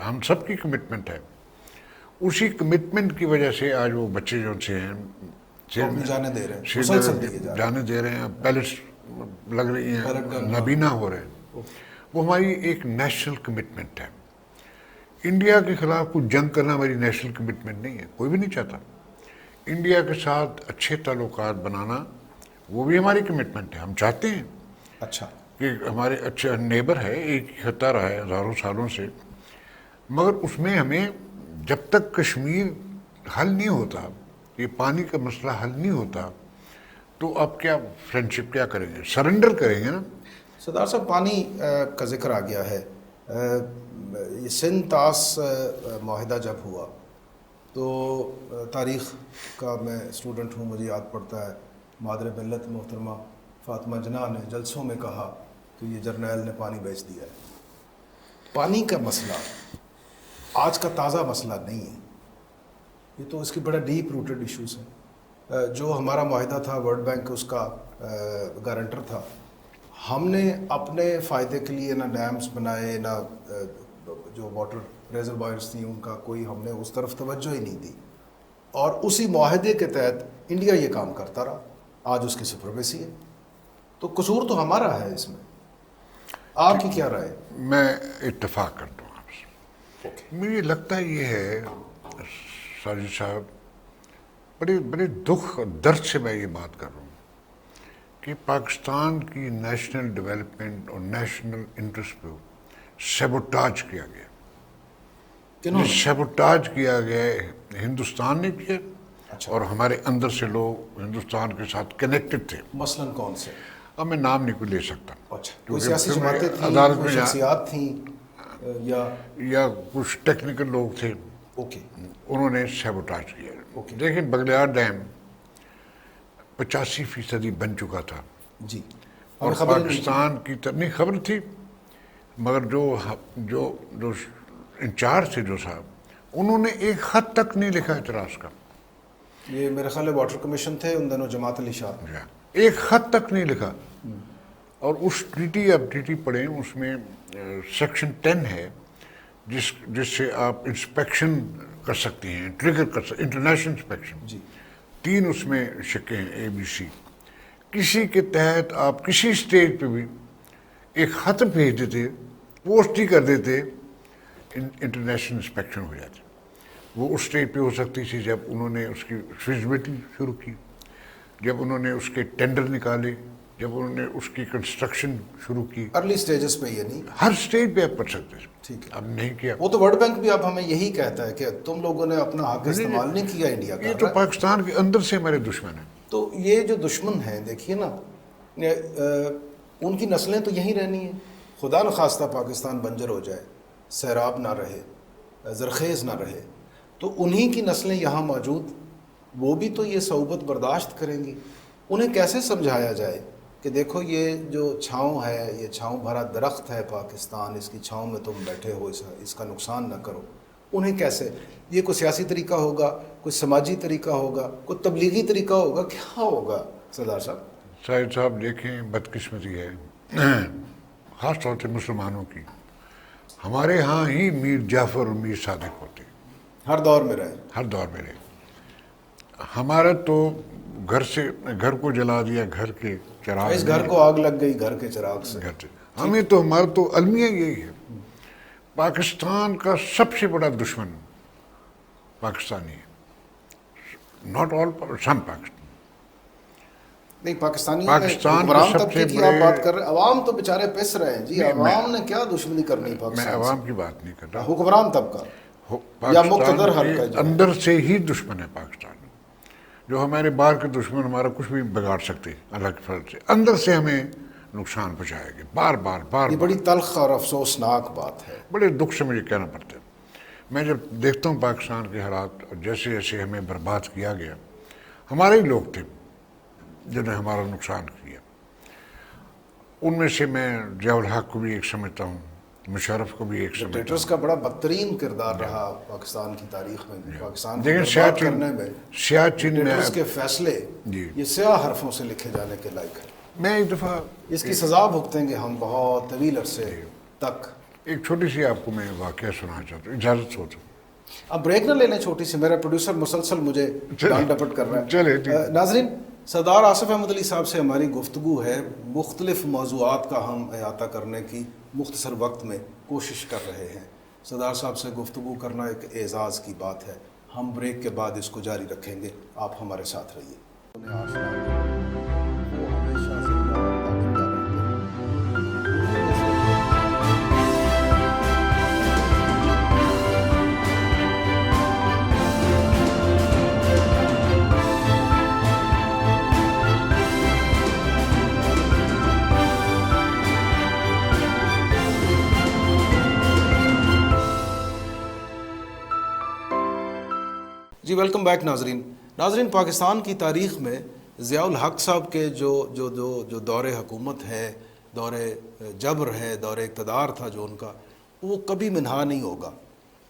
[SPEAKER 2] ہم سب کی کمٹمنٹ ہے. اسی کمٹمنٹ کی وجہ سے آج وہ بچے جو سے ہیں
[SPEAKER 1] اپنی جانیں دے رہے ہیں،
[SPEAKER 2] سری
[SPEAKER 1] مسلسل دیے
[SPEAKER 2] نگر
[SPEAKER 1] جا رہے
[SPEAKER 2] جانے دے رہے ہیں، پیلس لگ رہی ہیں،
[SPEAKER 1] پیلٹ گن،
[SPEAKER 2] نابینا ہو رہے ہیں. وہ ہماری ایک نیشنل کمٹمنٹ ہے. انڈیا کے خلاف کچھ جنگ کرنا ہماری نیشنل کمٹمنٹ نہیں ہے، کوئی بھی نہیں چاہتا. انڈیا کے ساتھ اچھے تعلقات بنانا وہ بھی ہماری کمٹمنٹ ہے، ہم چاہتے ہیں
[SPEAKER 1] اچھا،
[SPEAKER 2] کہ ہمارے اچھا نیبر ہے، ایک ہی خطہ رہا ہے ہزاروں سالوں سے. مگر اس میں ہمیں جب تک کشمیر حل نہیں ہوتا، یہ پانی کا مسئلہ حل نہیں ہوتا، تو آپ کیا فرینڈ شپ کیا کریں گے؟ سرنڈر کریں گے نا.
[SPEAKER 1] سردار صاحب پانی کا ذکر آ گیا ہے. یہ سندھ طاس معاہدہ جب ہوا تو تاریخ کا میں اسٹوڈنٹ ہوں، مجھے یاد پڑتا ہے مادر ملت محترمہ فاطمہ جناح نے جلسوں میں کہا کہ یہ جرنیل نے پانی بیچ دیا ہے. پانی کا مسئلہ آج کا تازہ مسئلہ نہیں ہے، یہ تو اس کی بڑا ڈیپ روٹڈ ایشوز ہیں. جو ہمارا معاہدہ تھا ورلڈ بینک اس کا گارنٹر تھا، ہم نے اپنے فائدے کے لیے نہ ڈیمز بنائے، نہ جو واٹر ریزروائرز تھیں ان کا کوئی ہم نے اس طرف توجہ ہی نہیں دی، اور اسی معاہدے کے تحت انڈیا یہ کام کرتا رہا. آج اس کی سپریمیسی ہے، تو قصور تو ہمارا ہے اس میں. آپ کی کیا رائے؟
[SPEAKER 2] میں اتفاق کرتا ہوں آپ سے. مجھے لگتا ہے یہ ہے ساجد صاحب، بڑے دکھ اور درد سے میں یہ بات کر رہا ہوں کہ پاکستان کی نیشنل ڈیولپمنٹ اور نیشنل انٹرسٹ کو سیبوٹاج کیا گیا.
[SPEAKER 1] کنہوں نے؟
[SPEAKER 2] سیبوٹاج کیا گیا ہے، ہندوستان نے کیا،
[SPEAKER 1] اچھا،
[SPEAKER 2] اور ہمارے اندر سے لوگ ہندوستان کے ساتھ کنیکٹڈ تھے.
[SPEAKER 1] مثلاً کون سے؟
[SPEAKER 2] اب میں نام نہیں کوئی لے سکتا،
[SPEAKER 1] اچھا، کوئی
[SPEAKER 2] کیونکہ
[SPEAKER 1] سیاسی
[SPEAKER 2] پھر میں
[SPEAKER 1] جماعتیں تھیں،
[SPEAKER 2] عدالت
[SPEAKER 1] کوئی
[SPEAKER 2] میں
[SPEAKER 1] شخصیات تھیں، یا
[SPEAKER 2] کچھ ٹیکنیکل لوگ تھے،
[SPEAKER 1] اوکے،
[SPEAKER 2] انہوں نے سیبوٹاج کیا.
[SPEAKER 1] اوکے.
[SPEAKER 2] دیکھیں بغلیار ڈیم 85% بن چکا تھا،
[SPEAKER 1] جی،
[SPEAKER 2] اور
[SPEAKER 1] ہمیں خبر ہی نہیں تھی.
[SPEAKER 2] پاکستان کی نہیں خبر تھی، مگر جو انچارج تھے جو صاحب، انہوں نے ایک خط تک نہیں لکھا اعتراض کا.
[SPEAKER 1] یہ میرے خیال ہے واٹر کمیشن تھے ان دنوں، جماعت علی شاہ.
[SPEAKER 2] ایک خط تک نہیں لکھا. اور اس ٹریٹی، اب ٹریٹی پڑھیں، اس میں سیکشن 10 ہے جس سے آپ انسپیکشن کر سکتے ہیں، ٹریگر کر سکتے، انٹرنیشنل انسپیکشن.
[SPEAKER 1] جی،
[SPEAKER 2] 3 اس میں شکے ہیں، اے بی سی. کسی کے تحت آپ کسی اسٹیج پہ بھی ایک خط بھیج دیتے، پوسٹ ہی کر دیتے، انٹرنیشنل انسپیکشن ہو جاتی. وہ اس اسٹیج پہ ہو سکتی تھی جب انہوں نے اس کی فیزیبلٹی شروع کی، جب انہوں نے اس کے ٹینڈر نکالے، جب انہوں نے اس کی کنسٹرکشن شروع کی.
[SPEAKER 1] ارلی سٹیجز پہ یہ نہیں.
[SPEAKER 2] ہر اسٹیج پہ آپ کر سکتے تھے،
[SPEAKER 1] ٹھیک ہے.
[SPEAKER 2] اب نہیں کیا.
[SPEAKER 1] وہ تو ورلڈ بینک بھی اب ہمیں یہی کہتا ہے کہ تم لوگوں نے اپنا حق استعمال نہیں کیا، انڈیا
[SPEAKER 2] یہ
[SPEAKER 1] کا.
[SPEAKER 2] تو پاکستان کے اندر سے ہمارے دشمن ہیں.
[SPEAKER 1] تو یہ جو دشمن ہیں دیکھیے نا، ان کی نسلیں تو یہیں رہنی ہیں. خدا نخواستہ پاکستان بنجر ہو جائے، سیراب نہ رہے، زرخیز نہ رہے، تو انہی کی نسلیں یہاں موجود، وہ بھی تو یہ صعوبت برداشت کریں گی. انہیں کیسے سمجھایا جائے کہ دیکھو یہ جو چھاؤں ہے، یہ چھاؤں بھرا درخت ہے پاکستان، اس کی چھاؤں میں تم بیٹھے ہو، اس کا نقصان نہ کرو. انہیں کیسے؟ یہ کوئی سیاسی طریقہ ہوگا، کوئی سماجی طریقہ ہوگا، کوئی تبلیغی طریقہ ہوگا، کیا ہوگا سردار صاحب؟
[SPEAKER 2] شاہد صاحب دیکھیں، بدقسمتی ہے خاص طور سے مسلمانوں کی. ہمارے ہاں ہی میر جعفر اور میر صادق ہوتے،
[SPEAKER 1] ہر دور میں رہے.
[SPEAKER 2] ہر دور میں رہے. ہمارا تو گھر سے گھر کو جلا دیا، گھر کے چراغ
[SPEAKER 1] اس گھر کو آگ لگ گئی گھر کے چراغ سے.
[SPEAKER 2] گھر سے. ہمیں تو ہمارا تو المیہ یہی ہے. پاکستان کا سب سے بڑا دشمن پاکستانی ہے. ناٹ آل، سم پاکستان.
[SPEAKER 1] نہیں، پاکستانیوں میں
[SPEAKER 2] پاکستان کے
[SPEAKER 1] حکمران
[SPEAKER 2] سب
[SPEAKER 1] طبقے
[SPEAKER 2] سے
[SPEAKER 1] کی
[SPEAKER 2] بڑے،
[SPEAKER 1] آپ بات کر رہے ہیں. عوام تو بیچارے پس رہے ہیں جی.
[SPEAKER 2] نہیں،
[SPEAKER 1] عوام نے کیا دشمنی کرنی
[SPEAKER 2] میں
[SPEAKER 1] پاکستان
[SPEAKER 2] عوام
[SPEAKER 1] سے؟
[SPEAKER 2] کی بات نہیں کر رہا.
[SPEAKER 1] حکمران طبقہ یا
[SPEAKER 2] پاکستان
[SPEAKER 1] مقتدر
[SPEAKER 2] کے
[SPEAKER 1] حلقہ جو ہے.
[SPEAKER 2] اندر سے ہی دشمن ہے پاکستان. جو ہمارے باہر کے دشمن ہمارا کچھ بھی بگاڑ سکتے اللہ کے فضل سے، اندر سے ہمیں نقصان پہنچائے گے بار بار بار
[SPEAKER 1] یہ
[SPEAKER 2] بار.
[SPEAKER 1] بڑی تلخ اور افسوسناک بات ہے.
[SPEAKER 2] بڑے دکھ سے مجھے کہنا پڑتا ہے. میں جب دیکھتا ہوں پاکستان کے حالات اور جیسے جیسے ہمیں برباد کیا گیا، ہمارے ہی لوگ تھے جنہوں نے ہمارا نقصان کیا. ان میں سے میں ضیاء الحق کو بھی ایک سمجھتا ہوں، مشرف کو بھی ایک سمجھتا
[SPEAKER 1] ڈکٹیٹرز
[SPEAKER 2] ہوں.
[SPEAKER 1] کا بڑا بدترین کردار رہا پاکستان کی تاریخ میں. پاکستان کو
[SPEAKER 2] لیکن
[SPEAKER 1] برباد کرنے میں
[SPEAKER 2] سیاچن میں
[SPEAKER 1] ڈکٹیٹرز کے فیصلے
[SPEAKER 2] جی،
[SPEAKER 1] یہ سیاہ حرفوں سے لکھے جانے کے لائق ہیں.
[SPEAKER 2] میں ایک دفعہ
[SPEAKER 1] اس کی سزا بھگتیں گے ہم بہت طویل عرصے تک.
[SPEAKER 2] ایک چھوٹی سی آپ کو میں واقعہ سنانا چاہتا ہوں، اجازت ہو تو.
[SPEAKER 1] اب بریک نہ لے لیں چھوٹی سی، میرا پروڈیوسر مسلسل مجھے ڈانٹ ڈپٹ کر رہا
[SPEAKER 2] چلے
[SPEAKER 1] ہے. ناظرین، سردار آصف احمد علی صاحب سے ہماری گفتگو ہے. مختلف موضوعات کا ہم احاطہ کرنے کی مختصر وقت میں کوشش کر رہے ہیں. سردار صاحب سے گفتگو کرنا ایک اعزاز کی بات ہے. ہم بریک کے بعد اس کو جاری رکھیں گے. آپ ہمارے ساتھ رہیے. جی ویلکم بیک ناظرین. پاکستان کی تاریخ میں ضیاء الحق صاحب کے جو دور حکومت ہے، دور جبر ہے، دور اقتدار تھا جو ان کا، وہ کبھی منہا نہیں ہوگا.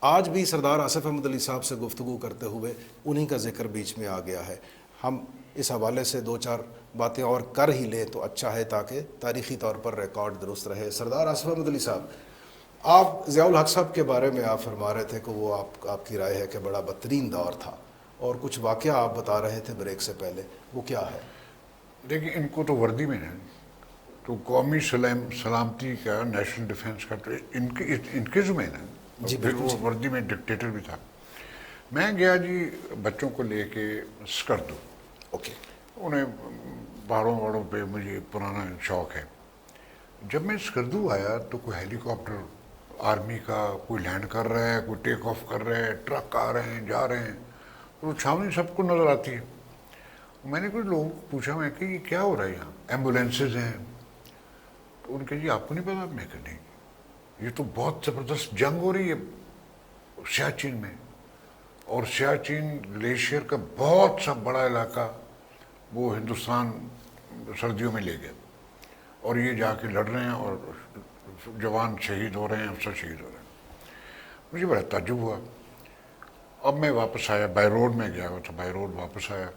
[SPEAKER 1] آج بھی سردار آصف احمد علی صاحب سے گفتگو کرتے ہوئے انہی کا ذکر بیچ میں آ گیا ہے. ہم اس حوالے سے دو چار باتیں اور کر ہی لیں تو اچھا ہے تاکہ تاریخی طور پر ریکارڈ درست رہے. سردار آصف احمد علی صاحب، آپ ضیاء الحق صاحب کے بارے میں آپ فرما رہے تھے کہ وہ آپ کی رائے ہے کہ بڑا بدترین دور تھا، اور کچھ واقعہ آپ بتا رہے تھے بریک سے پہلے، وہ کیا ہے؟
[SPEAKER 2] دیکھیں، ان کو تو وردی میں ہے تو قومی سلامتی کا، نیشنل ڈیفنس کا تو ان کے ذمہ ہے.
[SPEAKER 1] جی
[SPEAKER 2] پھر وہ وردی میں ڈکٹیٹر بھی تھا. میں گیا جی بچوں کو لے کے سکردو.
[SPEAKER 1] اوکے.
[SPEAKER 2] انہیں پہاڑوں پہ مجھے پرانا شوق ہے. جب میں سکردو آیا تو کوئی ہیلی کاپٹر آرمی کا کوئی لینڈ کر رہا ہے، کوئی ٹیک آف کر رہا ہے، ٹرک آ رہے ہیں جا رہے ہیں، تو چھاؤنی سب کو نظر آتی ہے. میں نے کچھ لوگوں کو پوچھا، میں کہ یہ کیا ہو رہا ہے یہاں؟ ایمبولینسز ہیں. تو ان کے جی آپ کو نہیں پتا؟ میں کہ نہیں، یہ تو بہت زبردست جنگ ہو رہی ہے سیاچن میں، اور سیاچن گلیشیئر کا بہت سا بڑا علاقہ وہ ہندوستان سردیوں میں لے گیا، اور یہ جا کے لڑ رہے ہیں، اور جوان شہید ہو رہے ہیں، افسر شہید ہو رہے ہیں. مجھے بڑا تعجب ہوا. اب میں واپس آیا، بائی روڈ میں گیا ہوا تھا، بائی روڈ واپس آیا.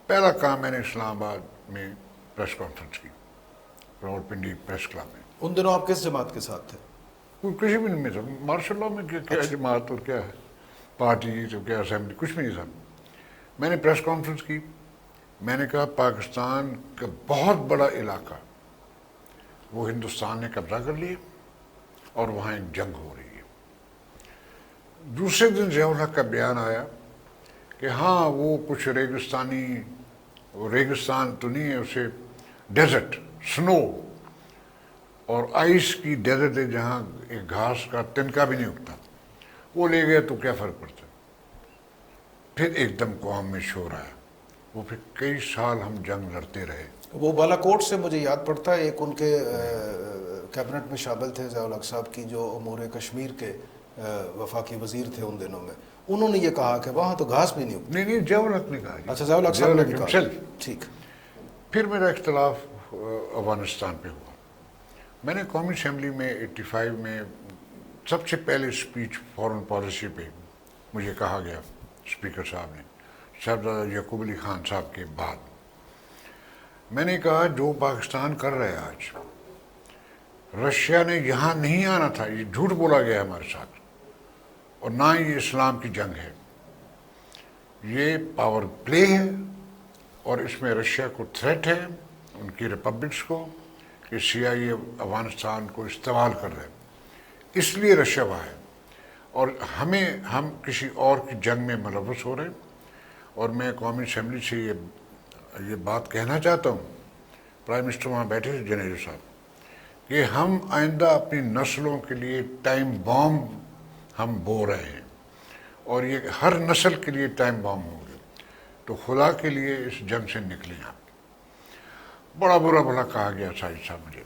[SPEAKER 2] پہلا کام میں نے اسلام آباد میں پریس کانفرنس کی، راول پنڈی پریس کلب میں.
[SPEAKER 1] ان دنوں آپ کس جماعت کے ساتھ تھے؟
[SPEAKER 2] کوئی کسی بھی نہیں تھا. مارشل لا میں کیا جماعت اور کیا ہے پارٹی تو کیا اسمبلی، کچھ بھی نہیں تھا. میں نے پریس کانفرنس کی. میں نے کہا پاکستان کا بہت بڑا علاقہ وہ ہندوستان نے قبضہ کر لیا، اور وہاں ایک جنگ ہو رہی ہے. دوسرے دن ضیاء الحق کا بیان آیا کہ ہاں وہ کچھ ریگستان تو نہیں ہے، اسے ڈیزرٹ، سنو اور آئس کی ڈیزرٹ ہے جہاں ایک گھاس کا تنکا بھی نہیں اگتا، وہ لے گئے تو کیا فرق پڑتا. پھر ایک دم قوم میں شور آیا. وہ پھر کئی سال ہم جنگ لڑتے رہے.
[SPEAKER 1] وہ بالا کوٹ سے مجھے یاد پڑتا ہے، ایک ان کے کیبنٹ میں شامل تھے ضیاء الحق صاحب کی، جو امور کشمیر کے وفاقی وزیر تھے ان دنوں میں. انہوں نے یہ کہا کہ وہاں تو گھاس بھی نہیں اگتی.
[SPEAKER 2] نہیں ضیاء الحق نے کہا.
[SPEAKER 1] اچھا، ضیاء الحق صاحب نے بھی کہا. ٹھیک.
[SPEAKER 2] پھر میرا اختلاف افغانستان پہ ہوا. میں نے قومی اسمبلی میں 85 میں سب سے پہلے اسپیچ فارن پالیسی پہ مجھے کہا گیا اسپیکر صاحب نے، صاحبزادہ یعقوب علی خان صاحب کے بعد. میں نے کہا جو پاکستان کر رہے ہیں آج، رشیا نے یہاں نہیں آنا تھا، یہ جھوٹ بولا گیا ہمارے ساتھ، اور نہ یہ اسلام کی جنگ ہے، یہ پاور پلے ہے اور اس میں رشیا کو تھریٹ ہے ان کی ریپبلکس کو کہ CIA افغانستان کو استعمال کر رہے ہیں، اس لیے رشیا وہاں ہے، اور ہم کسی اور کی جنگ میں ملوث ہو رہے ہیں۔ اور میں قومی اسمبلی سے یہ بات کہنا چاہتا ہوں، پرائم منسٹر وہاں بیٹھے تھے جنیجو صاحب، کہ ہم آئندہ اپنی نسلوں کے لیے ٹائم بام ہم بو رہے ہیں، اور یہ ہر نسل کے لیے ٹائم بام ہوں گے، تو خدا کے لیے اس جنگ سے نکلیں آپ۔ بڑا برا بھلا کہا گیا ساجد صاحب مجھے،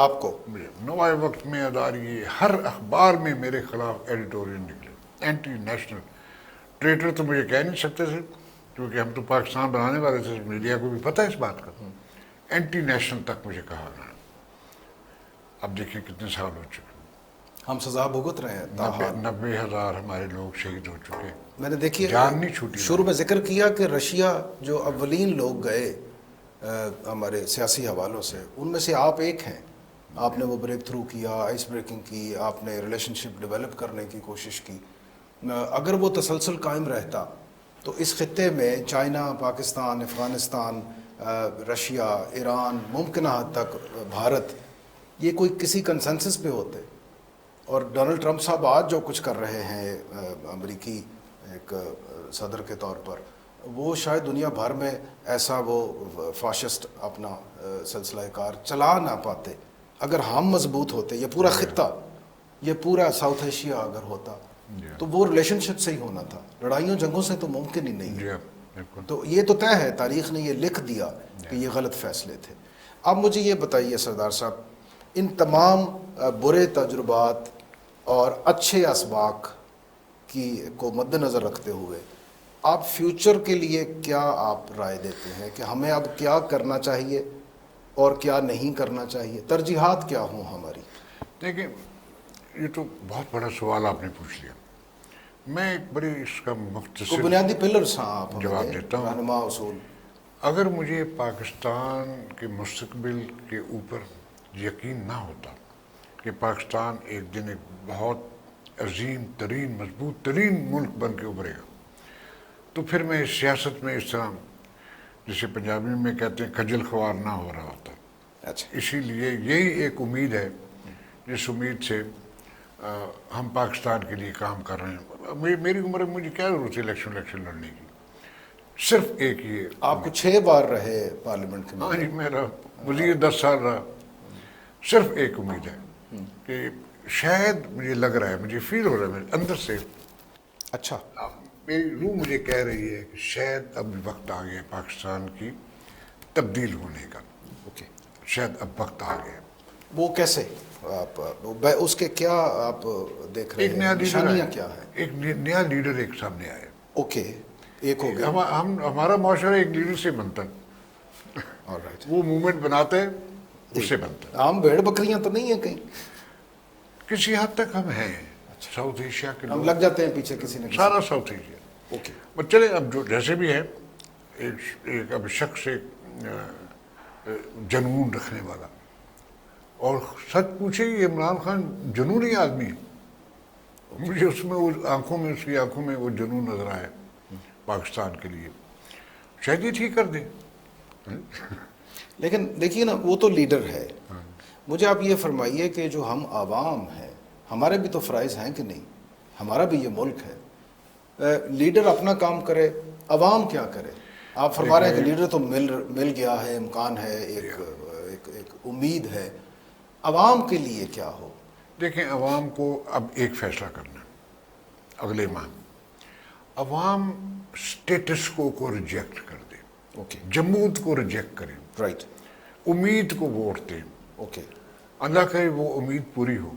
[SPEAKER 1] آپ کو؟
[SPEAKER 2] نوائے وقت میں اداری، ہر اخبار میں میرے خلاف ایڈیٹوریل نکلے، اینٹی نیشنل، ٹریٹر تو مجھے کہہ نہیں سکتے تھے کیونکہ ہم تو پاکستان بنانے والے تھے، میڈیا کو بھی پتہ ہے اس بات کا، اینٹی نیشنل تک مجھے کہا انہوں نے۔ اب دیکھیں کتنے سال ہو چکے،
[SPEAKER 1] ہم سزا بھگت رہے ہیں تاحال۔
[SPEAKER 2] 90,000 ہمارے لوگ شہید ہو چکے،
[SPEAKER 1] میں نے دیکھیے
[SPEAKER 2] جان نہیں چھوٹی۔
[SPEAKER 1] شروع میں ذکر کیا کہ رشیا جو اولین لوگ گئے ہمارے سیاسی حوالوں سے، ان میں سے آپ ایک ہیں۔ آپ نے وہ بریک تھرو کیا، آئس بریکنگ کی، آپ نے ریلیشن شپ ڈیولپ کرنے کی کوشش کی۔ اگر وہ تسلسل قائم رہتا تو اس خطے میں چائنا، پاکستان، افغانستان، رشیا، ایران، ممکنہ حد تک بھارت، یہ کوئی کسی کنسنسس پہ ہوتے۔ اور ڈونلڈ ٹرمپ صاحب آج جو کچھ کر رہے ہیں امریکی ایک صدر کے طور پر، وہ شاید دنیا بھر میں ایسا وہ فاشسٹ اپنا سلسلہ کار چلا نہ پاتے اگر ہم مضبوط ہوتے۔ یہ پورا خطہ، یہ پورا ساؤتھ ایشیا اگر ہوتا تو وہ ریلیشن شپ سے ہی ہونا تھا، لڑائیوں جنگوں سے تو ممکن ہی نہیں ہے۔ تو یہ تو طے ہے، تاریخ نے یہ لکھ دیا کہ یہ غلط فیصلے تھے۔ اب مجھے یہ بتائیے سردار صاحب، ان تمام برے تجربات اور اچھے اسباق کو مد نظر رکھتے ہوئے آپ فیوچر کے لیے کیا آپ رائے دیتے ہیں کہ ہمیں اب کیا کرنا چاہیے اور کیا نہیں کرنا چاہیے؟ ترجیحات کیا ہوں ہماری؟
[SPEAKER 2] دیکھیں، یہ تو بہت بڑا سوال آپ نے پوچھ لیا۔ میں ایک بڑی اس کا مختصر
[SPEAKER 1] بنیادی پلرز ہیں آپ
[SPEAKER 2] جواب دیتا ہوں۔
[SPEAKER 1] رہنما اصول۔
[SPEAKER 2] اگر مجھے پاکستان کے مستقبل کے اوپر یقین نہ ہوتا کہ پاکستان ایک دن ایک بہت عظیم ترین، مضبوط ترین ملک بن کے ابھرے گا، تو پھر میں سیاست میں اس طرح، جسے پنجابی میں کہتے ہیں، کھجل خوار نہ ہو رہا ہوتا۔
[SPEAKER 1] اچھا،
[SPEAKER 2] اسی لیے یہی ایک امید ہے جس امید سے ہم پاکستان کے لیے کام کر رہے ہیں۔ میری عمر میں مجھے کیا ضرورت ہے الیکشن لڑنے کی؟ صرف ایک یہ،
[SPEAKER 1] آپ کو 6 بار رہے پارلیمنٹ کے
[SPEAKER 2] ہاں جی، میرا وزیر 10 سال رہا، صرف ایک امید ہے کہ شاید، مجھے لگ رہا ہے، مجھے فیل ہو رہا ہے میرے اندر سے،
[SPEAKER 1] اچھا،
[SPEAKER 2] میری روح مجھے کہہ رہی ہے کہ شاید اب وقت آ گیا پاکستان کی تبدیل ہونے کا،
[SPEAKER 1] اوکے،
[SPEAKER 2] شاید اب وقت آ گیا۔
[SPEAKER 1] وہ کیسے آپ اس کے کیا آپ دیکھ رہے
[SPEAKER 2] ایک نیا
[SPEAKER 1] ہیں؟
[SPEAKER 2] لیڈر
[SPEAKER 1] نشانیاں
[SPEAKER 2] آیا،
[SPEAKER 1] کیا ہیں؟
[SPEAKER 2] ایک نیا لیڈر ایک سامنے آیا۔
[SPEAKER 1] اوکے، ایک ہو گیا،
[SPEAKER 2] ہمارا معاشرہ ایک لیڈر سے بنتا ہے،
[SPEAKER 1] آلرائٹ،
[SPEAKER 2] وہ موومنٹ بناتے ہیں، اس سے بنتا ہے۔
[SPEAKER 1] عام بھیڑ بکریاں تو نہیں ہیں کہیں؟
[SPEAKER 2] کسی حد تک ہم ہیں، ساؤتھ ایشیا کے
[SPEAKER 1] ہم
[SPEAKER 2] لوگ،
[SPEAKER 1] لگ جاتے ہیں پیچھے کسی نہ کسی۔
[SPEAKER 2] سارا ساؤتھ ایشیا۔
[SPEAKER 1] اوکے،
[SPEAKER 2] بس چلے، اب جو جیسے بھی ہے، ایک اب شخص ایک جنون رکھنے والا، اور سچ پوچھے یہ عمران خان جنونی آدمی ہے، مجھے اس میں وہ آنکھوں میں، اس کی آنکھوں میں وہ جنون نظر آیا پاکستان کے لیے، شاید یہ ٹھیک کر دے۔
[SPEAKER 1] لیکن دیکھیے نا، وہ تو لیڈر ہے۔ مجھے آپ یہ فرمائیے کہ جو ہم عوام ہیں، ہمارے بھی تو فرائض ہیں کہ نہیں؟ ہمارا بھی یہ ملک ہے، لیڈر اپنا کام کرے، عوام کیا کرے؟ آپ فرما رہے ہیں کہ لیڈر تو مل گیا ہے، امکان ہے، ایک امید ہے، عوام کے لیے کیا ہو؟
[SPEAKER 2] دیکھیں، عوام کو اب ایک فیصلہ کرنا ہے اگلے ماہ، عوام سٹیٹس کو ریجیکٹ کر دے،
[SPEAKER 1] اوکے،
[SPEAKER 2] جمود کو ریجیکٹ کریں،
[SPEAKER 1] رائٹ،
[SPEAKER 2] امید کو ووٹ دیں،
[SPEAKER 1] اوکے،
[SPEAKER 2] اللہ کرے وہ امید پوری ہو،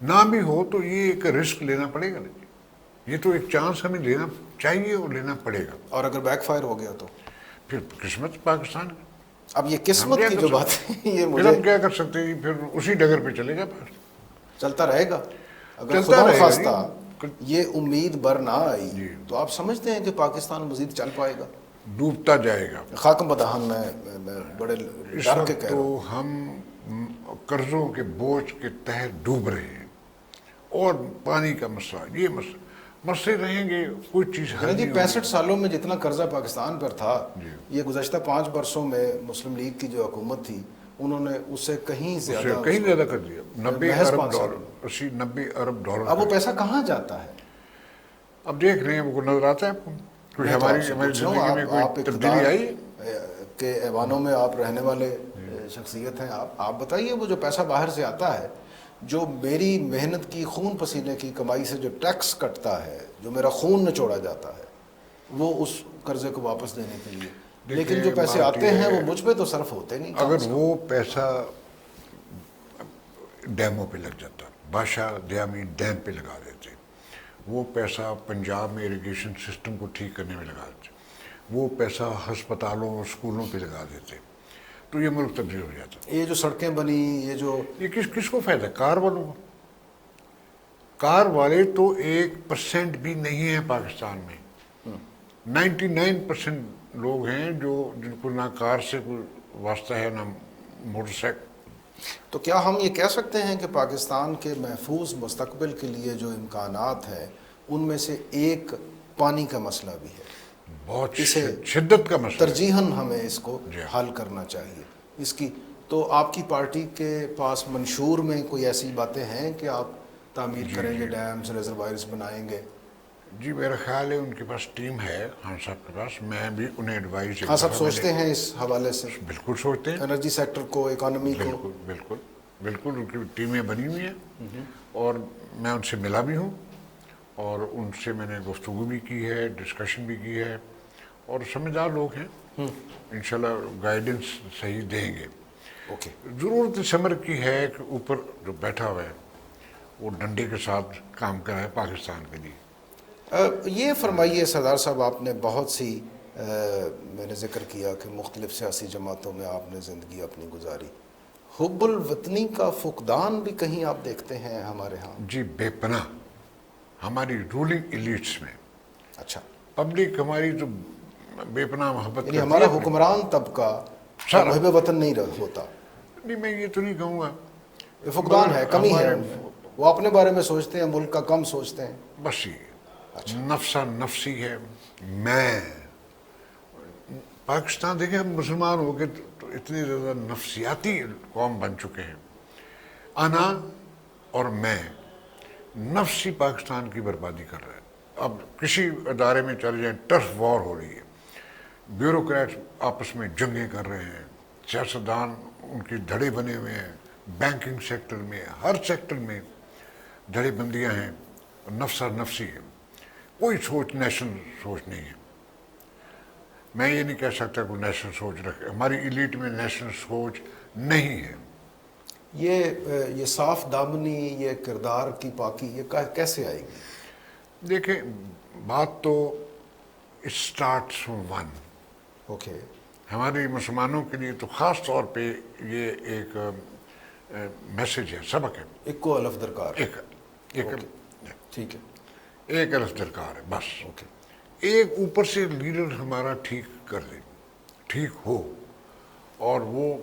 [SPEAKER 2] نہ بھی ہو تو یہ ایک رسک لینا پڑے گا نا، یہ تو ایک چانس ہمیں لینا چاہیے اور لینا پڑے گا۔
[SPEAKER 1] اور اگر بیک فائر ہو گیا تو
[SPEAKER 2] پھر قسمت پاکستان کی،
[SPEAKER 1] اب یہ قسمت کی جو بات ہے، یہ
[SPEAKER 2] پھر
[SPEAKER 1] مجھے
[SPEAKER 2] ہم کیا کر سکتے ہیں؟ پھر اسی ڈگر پہ چلے گا،
[SPEAKER 1] چلتا رہے گا۔ اگر
[SPEAKER 2] چلتا
[SPEAKER 1] خدا
[SPEAKER 2] رہے گا
[SPEAKER 1] خواستہ یہ امید بر نہ آئی تو آپ سمجھتے ہیں کہ پاکستان مزید چل پائے گا؟
[SPEAKER 2] ڈوبتا جائے گا۔
[SPEAKER 1] خاکم بدہن میں بڑے
[SPEAKER 2] اس
[SPEAKER 1] ڈر کے
[SPEAKER 2] وقت
[SPEAKER 1] کہہ رہا
[SPEAKER 2] تو
[SPEAKER 1] ہوں۔
[SPEAKER 2] ہم قرضوں کے بوجھ کے تحت ڈوب رہے ہیں، اور پانی کا مسئلہ، یہ مسئلہ، مسئلے رہیں گے، کوئی چیز حل
[SPEAKER 1] جی
[SPEAKER 2] نہیں
[SPEAKER 1] 65 سالوں میں جتنا قرضہ پاکستان پر تھا، یہ گزشتہ 5 برسوں میں مسلم لیگ کی جو حکومت تھی انہوں نے اس سے کہیں زیادہ
[SPEAKER 2] کر دیا، 90
[SPEAKER 1] محض
[SPEAKER 2] ارب
[SPEAKER 1] 5
[SPEAKER 2] ڈالر،
[SPEAKER 1] سالوں میں۔
[SPEAKER 2] 90 ارب ڈالر۔
[SPEAKER 1] اب وہ پیسہ کہاں جاتا ہے؟
[SPEAKER 2] اب دیکھ رہے ہیں، وہ نظر آتا ہے آپ کو کچھ
[SPEAKER 1] میں تو آپ سے
[SPEAKER 2] ہماری
[SPEAKER 1] پوچھ رہا ہوں،
[SPEAKER 2] زندگی میں
[SPEAKER 1] آپ
[SPEAKER 2] کوئی تبدیلی آئی؟
[SPEAKER 1] کے ایوانوں میں آپ رہنے والے شخصیت ہیں، آپ بتائیے وہ جو پیسہ باہر سے آتا ہے، جو میری محنت کی خون پسینے کی کمائی سے جو ٹیکس کٹتا ہے، جو میرا خون نچوڑا جاتا ہے، وہ اس قرضے کو واپس دینے کے لیے، لیکن جو پیسے آتے ہیں وہ مجھ پہ تو صرف ہوتے نہیں۔
[SPEAKER 2] اگر وہ پیسہ ڈیموں پہ لگ جاتا، بادشاہ دیامی ڈیم پہ لگا دیتے، وہ پیسہ پنجاب میں اریگیشن سسٹم کو ٹھیک کرنے میں لگا دیتے، وہ پیسہ ہسپتالوں اور اسکولوں پہ لگا دیتے، تو یہ ملک تبدیل ہو جاتا۔
[SPEAKER 1] یہ جو سڑکیں بنی، یہ جو
[SPEAKER 2] یہ کس کو فائدہ؟ کار والوں کو۔ کار والے تو 1% بھی نہیں ہیں پاکستان میں، 99% لوگ ہیں جن کو نہ کار سے کوئی واسطہ ہے، نہ موٹر سائیکل۔
[SPEAKER 1] تو کیا ہم یہ کہہ سکتے ہیں کہ پاکستان کے محفوظ مستقبل کے لیے جو امکانات ہیں ان میں سے ایک پانی کا مسئلہ بھی ہے؟
[SPEAKER 2] بہت
[SPEAKER 1] اسے
[SPEAKER 2] شدت کا مسئلہ ہے۔
[SPEAKER 1] ترجیحاً ہمیں اس کو حل کرنا چاہیے۔ اس کی تو آپ کی پارٹی کے پاس منشور میں کوئی ایسی باتیں ہیں کہ آپ تعمیر کریں گے، ڈیمز، ریزروائرز بنائیں گے؟
[SPEAKER 2] جی میرا خیال ہے ان کے پاس ٹیم ہے، خان صاحب کے پاس، میں بھی انہیں ایڈوائز۔
[SPEAKER 1] ہاں سب سوچتے ہیں اس حوالے سے؟
[SPEAKER 2] بالکل سوچتے ہیں،
[SPEAKER 1] انرجی سیکٹر کو، اکانومی کو؟
[SPEAKER 2] بالکل بالکل بالکل، ان کی ٹیمیں بنی ہوئی ہیں، اور میں ان سے ملا بھی ہوں، اور ان سے میں نے گفتگو بھی کی ہے، ڈسکشن بھی کی ہے، اور سمجھدار لوگ ہیں، انشاءاللہ گائیڈنس صحیح دیں گے۔
[SPEAKER 1] اوکے،
[SPEAKER 2] ضرورت اس عمر کی ہے کہ اوپر جو بیٹھا ہوا ہے وہ ڈنڈے کے ساتھ کام کر رہا ہے پاکستان کے لیے۔
[SPEAKER 1] یہ فرمائیے سردار صاحب، آپ نے بہت سی میں نے ذکر کیا کہ مختلف سیاسی جماعتوں میں آپ نے زندگی اپنی گزاری، حب الوطنی کا فقدان بھی کہیں آپ دیکھتے ہیں ہمارے ہاں؟
[SPEAKER 2] جی بے پناہ، ہماری رولنگ ایلیٹس میں
[SPEAKER 1] اچھا،
[SPEAKER 2] پبلک ہماری تو بے پناہ محبت
[SPEAKER 1] یعنی
[SPEAKER 2] کرتی
[SPEAKER 1] ہمارا
[SPEAKER 2] ہے۔
[SPEAKER 1] حکمران طبقہ
[SPEAKER 2] سارا۔
[SPEAKER 1] محب وطن نہیں ہوتا؟
[SPEAKER 2] نہیں، میں یہ تو نہیں کہوں گا،
[SPEAKER 1] یہ فقدان ہے، کمی ہے
[SPEAKER 2] ہمارے
[SPEAKER 1] ان میں، وہ اپنے بارے میں سوچتے ہیں، ملک کا کم سوچتے ہیں۔
[SPEAKER 2] بس یہ نفسہ نفسی ہے۔ میں پاکستان دیکھیں، ہم مسلمان ہو کے تو اتنی زیادہ نفسیاتی قوم بن چکے ہیں، انا اور میں، نفسی پاکستان کی بربادی کر رہا ہے۔ اب کسی ادارے میں چلے جائیں، ٹرف وار ہو رہی ہے، بیوروکریٹ آپس میں جنگیں کر رہے ہیں، سیاستدان ان کی دھڑے بنے ہوئے ہیں، بینکنگ سیکٹر میں، ہر سیکٹر میں دھڑے بندیاں ہیں، نفسہ نفسی ہے، کوئی سوچ، نیشنل سوچ نہیں ہے۔ میں یہ نہیں کہہ سکتا کوئی نیشنل سوچ رکھے، ہماری ایلیٹ میں نیشنل سوچ نہیں ہے۔
[SPEAKER 1] یہ صاف دامنی، یہ کردار کی پاکی، یہ کیسے آئے گی؟
[SPEAKER 2] دیکھیں، بات تو اسٹارٹس فرام ون۔
[SPEAKER 1] اوکے،
[SPEAKER 2] ہمارے مسلمانوں کے لیے تو خاص طور پہ یہ ایک میسج ہے، سبق ہے۔
[SPEAKER 1] ایک کو الف درکار ہے۔
[SPEAKER 2] ایک
[SPEAKER 1] ٹھیک ہے،
[SPEAKER 2] ایک الف درکار ہے، بس۔
[SPEAKER 1] اوکے،
[SPEAKER 2] ایک اوپر سے لیڈر ہمارا ٹھیک کر دے، ٹھیک ہو، اور وہ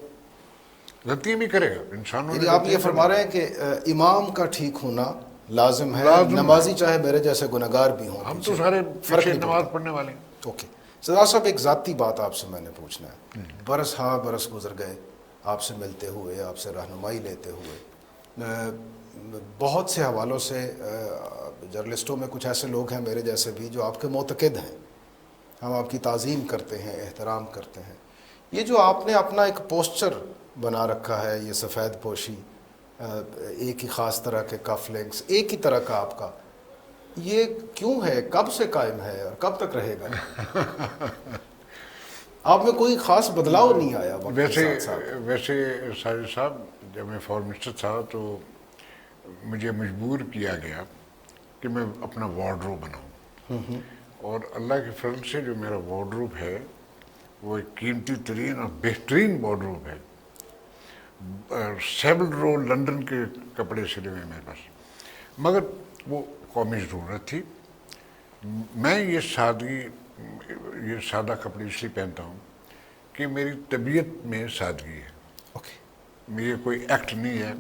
[SPEAKER 2] غلطی بھی کرے گا، انسانوں
[SPEAKER 1] یعنی آپ یہ فرما رہے ہیں کہ امام کا ٹھیک ہونا لازم ہے، نمازی چاہے میرے جیسے گنہگار بھی ہوں،
[SPEAKER 2] ہم تو سارے پیچھے نماز پڑھنے والے ہیں۔
[SPEAKER 1] اوکے سردار صاحب، ایک ذاتی بات آپ سے میں نے پوچھنا ہے۔ برس ہاں برس گزر گئے آپ سے ملتے ہوئے، آپ سے رہنمائی لیتے ہوئے، بہت سے حوالوں سے جرنلسٹوں میں کچھ ایسے لوگ ہیں میرے جیسے بھی جو آپ کے معتقد ہیں، ہم آپ کی تعظیم کرتے ہیں، احترام کرتے ہیں۔ یہ جو آپ نے اپنا ایک پوسچر بنا رکھا ہے، یہ سفید پوشی، ایک ہی خاص طرح کے کف لنکس، ایک ہی طرح کا آپ کا، یہ کیوں ہے، کب سے قائم ہے اور کب تک رہے گا؟ آپ میں کوئی خاص بدلاؤ نہیں آیا وقت کے ساتھ ساتھ؟
[SPEAKER 2] ویسے ساجد صاحب، جب میں فارن منسٹر تھا تو مجھے مجبور کیا گیا کہ میں اپنا وارڈروب بناؤں، اور اللہ کے فضل سے جو میرا وارڈروب ہے وہ ایک قیمتی ترین اور بہترین وارڈروب ہے۔ سیول رو لندن کے کپڑے سلے ہوئے میرے پاس، مگر وہ قومی ضرورت تھی۔ میں یہ سادہ کپڑے اس لیے پہنتا ہوں کہ میری طبیعت میں سادگی ہے۔ یہ کوئی ایکٹ نہیں ہے،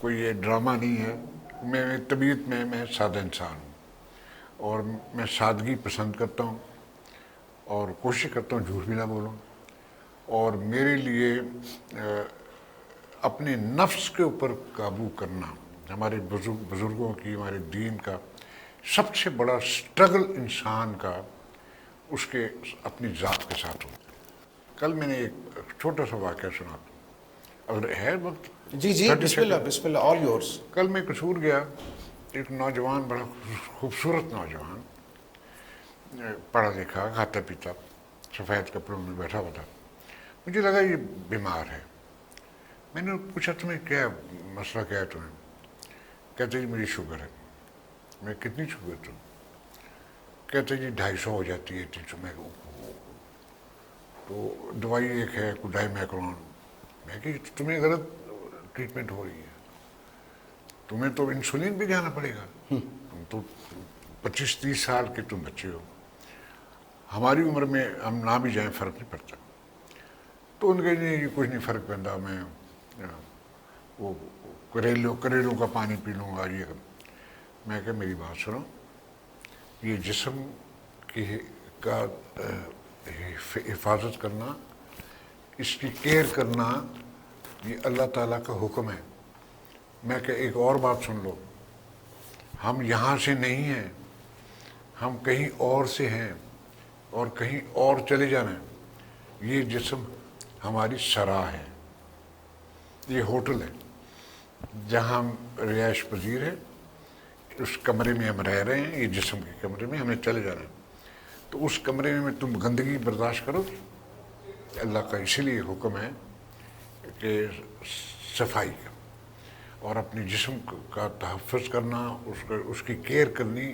[SPEAKER 2] کوئی یہ ڈرامہ نہیں ہے، میری طبیعت میں میں سادہ انسان ہوں۔ اور میں سادگی پسند کرتا ہوں اور کوشش کرتا ہوں جھوٹ بھی نہ بولوں، اور میرے لیے اپنے نفس کے اوپر قابو کرنا ہمارے بزرگوں کی، ہمارے دین کا سب سے بڑا سٹرگل انسان کا اس کے اپنی ذات کے ساتھ ہوتا ہے۔ کل میں نے ایک چھوٹا سا واقعہ سنا، اگر ہے وقت؟
[SPEAKER 1] جی جی،
[SPEAKER 2] 30
[SPEAKER 1] بسم اللہ
[SPEAKER 2] سیکنڈ۔
[SPEAKER 1] بسم اللہ، آل یورس۔
[SPEAKER 2] کل میں قصور گیا، ایک نوجوان، بڑا خوبصورت نوجوان، پڑھا لکھا، کھاتا پیتا، سفید کپڑوں میں بیٹھا ہوا تھا۔ مجھے لگا یہ بیمار ہے۔ میں نے پوچھا تمہیں کیا مسئلہ، کیا ہے تمہیں؟ کہتے جی مجھے شوگر ہے۔ میں کتنی شوگر تم؟ کہتے جی 250 ہو جاتی ہے 300۔ میں تو دوائی ایک ہے کوڈائی میکرون۔ میں کہ تمہیں غلط ٹریٹمنٹ ہو رہی ہے، تمہیں تو انسولین بھی جانا پڑے گا، تم تو 25-30 سال کے تم بچے ہو، ہماری عمر میں ہم نہ بھی جائیں فرق نہیں پڑتا۔ تو ان کے لیے کچھ نہیں فرق پڑتا، میں وہ کریلوں کا پانی پی لوں گا یہ۔ میں کہ میری بات سنو، یہ جسم کا حفاظت کرنا، اس کی کیئر کرنا، یہ اللہ تعالیٰ کا حکم ہے۔ میں کہ ایک اور بات سن لو، ہم یہاں سے نہیں ہیں، ہم کہیں اور سے ہیں اور کہیں اور چلے جانا ہے۔ یہ جسم ہماری سرا ہے، یہ ہوٹل ہے جہاں ہم رہائش پذیر ہیں، اس کمرے میں ہم رہ رہے ہیں، یہ جسم کے کمرے میں ہمیں چلے جانا ہے۔ تو اس کمرے میں تم گندگی برداشت کرو، اللہ کا اسی لیے حکم ہے کہ صفائی کا اور اپنے جسم کا تحفظ کرنا، اس کی کیئر کرنی،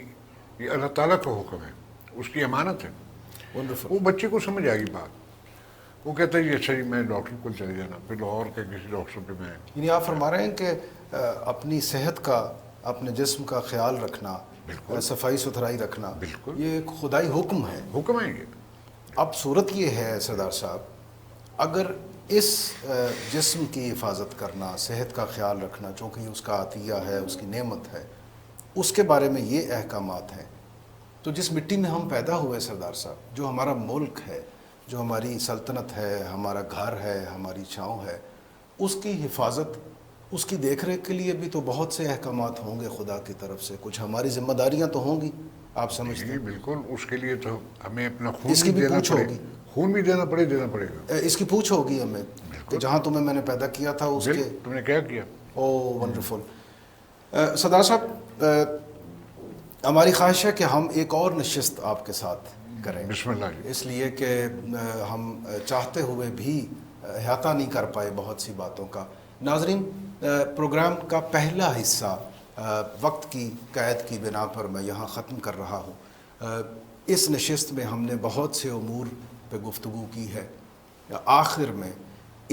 [SPEAKER 2] یہ اللہ تعالیٰ کا حکم ہے، اس کی امانت ہے۔
[SPEAKER 1] ونڈرفل۔
[SPEAKER 2] وہ بچے کو سمجھ آ گئی بات، وہ کہتا ہے جی اچھا جی میں ڈاکٹر کو چلے جانا، پھر لاہور کے کسی ڈاکٹر پہ میں۔
[SPEAKER 1] یعنی آپ فرما رہے ہیں کہ اپنی صحت کا، اپنے جسم کا خیال رکھنا، صفائی ستھرائی رکھنا،
[SPEAKER 2] بالکل
[SPEAKER 1] یہ ایک خدائی حکم ہے۔
[SPEAKER 2] حکم ہے یہ۔
[SPEAKER 1] اب صورت یہ ہے سردار صاحب، اگر اس جسم کی حفاظت کرنا، صحت کا خیال رکھنا، چونکہ اس کا عطیہ ہے، اس کی نعمت ہے، اس کے بارے میں یہ احکامات ہیں، تو جس مٹی میں ہم پیدا ہوئے سردار صاحب، جو ہمارا ملک ہے، جو ہماری سلطنت ہے، ہمارا گھر ہے، ہماری چھاؤں ہے، اس کی حفاظت، اس کی دیکھ ریکھ کے لیے بھی تو بہت سے احکامات ہوں گے خدا کی طرف سے، کچھ ہماری ذمہ داریاں تو ہوں گی، آپ سمجھتے
[SPEAKER 2] جی
[SPEAKER 1] ہیں؟
[SPEAKER 2] بالکل، اس کے لیے تو ہمیں اپنا خون
[SPEAKER 1] اس کی بھی
[SPEAKER 2] دینا
[SPEAKER 1] پوچھ
[SPEAKER 2] پڑے،
[SPEAKER 1] ہوگی،
[SPEAKER 2] خون بھی دینا پڑے گا۔
[SPEAKER 1] اس کی پوچھ ہوگی ہمیں کہ جہاں تمہیں میں نے پیدا کیا تھا اس کے۔
[SPEAKER 2] تم نے کیا کیا؟
[SPEAKER 1] او ونڈرفل۔ سردار صاحب، ہماری خواہش ہے کہ ہم ایک اور نشست آپ کے ساتھ کریں،
[SPEAKER 2] بسم اللہ جی۔
[SPEAKER 1] اس لیے کہ ہم چاہتے ہوئے بھی احاطہ نہیں کر پائے بہت سی باتوں کا۔ ناظرین، پروگرام کا پہلا حصہ وقت کی قید کی بنا پر میں یہاں ختم کر رہا ہوں۔ اس نشست میں ہم نے بہت سے امور پہ گفتگو کی ہے۔ آخر میں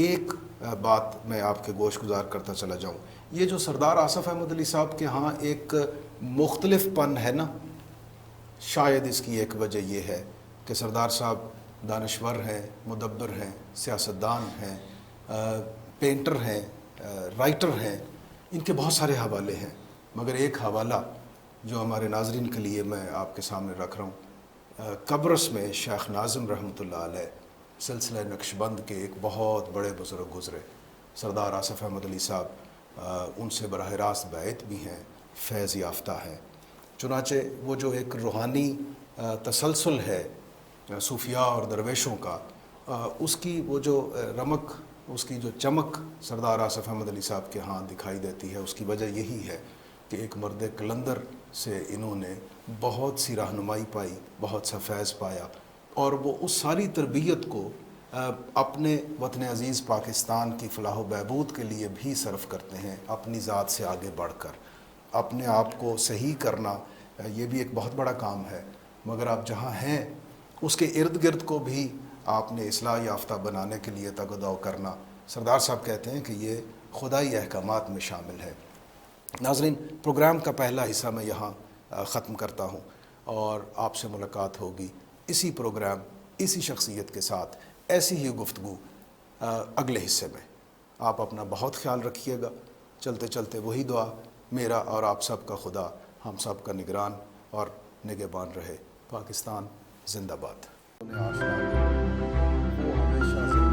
[SPEAKER 1] ایک بات میں آپ کے گوش گزار کرتا چلا جاؤں، یہ جو سردار آصف احمد علی صاحب کے ہاں ایک مختلف پن ہے نا، شاید اس کی ایک وجہ یہ ہے کہ سردار صاحب دانشور ہیں، مدبر ہیں، سیاستدان ہیں، پینٹر ہیں، رائٹر ہیں، ان کے بہت سارے حوالے ہیں، مگر ایک حوالہ جو ہمارے ناظرین کے لیے میں آپ کے سامنے رکھ رہا ہوں۔ قبرص میں شیخ ناظم رحمۃ اللہ علیہ سلسلہ نقشبند کے ایک بہت بڑے بزرگ گزرے، سردار آصف احمد علی صاحب ان سے براہ راست بیعت بھی ہیں، فیض یافتہ ہیں۔ چنانچہ وہ جو ایک روحانی تسلسل ہے صوفیاء اور درویشوں کا، اس کی وہ جو رمق، اس کی جو چمک سردار آصف احمد علی صاحب کے ہاں دکھائی دیتی ہے، اس کی وجہ یہی ہے کہ ایک مرد قلندر سے انہوں نے بہت سی رہنمائی پائی، بہت سا فیض پایا، اور وہ اس ساری تربیت کو اپنے وطن عزیز پاکستان کی فلاح و بہبود کے لیے بھی صرف کرتے ہیں، اپنی ذات سے آگے بڑھ کر۔ اپنے آپ کو صحیح کرنا یہ بھی ایک بہت بڑا کام ہے، مگر آپ جہاں ہیں اس کے ارد گرد کو بھی آپ نے اصلاح یافتہ بنانے کے لیے تگ و دو کرنا، سردار صاحب کہتے ہیں کہ یہ خدائی احکامات میں شامل ہے۔ ناظرین، پروگرام کا پہلا حصہ میں یہاں ختم کرتا ہوں، اور آپ سے ملاقات ہوگی اسی پروگرام، اسی شخصیت کے ساتھ، ایسی ہی گفتگو اگلے حصے میں۔ آپ اپنا بہت خیال رکھیے گا۔ چلتے چلتے وہی دعا، میرا اور آپ سب کا خدا ہم سب کا نگران اور نگہبان رہے۔ پاکستان زندہ باد۔ وہ ہمیشہ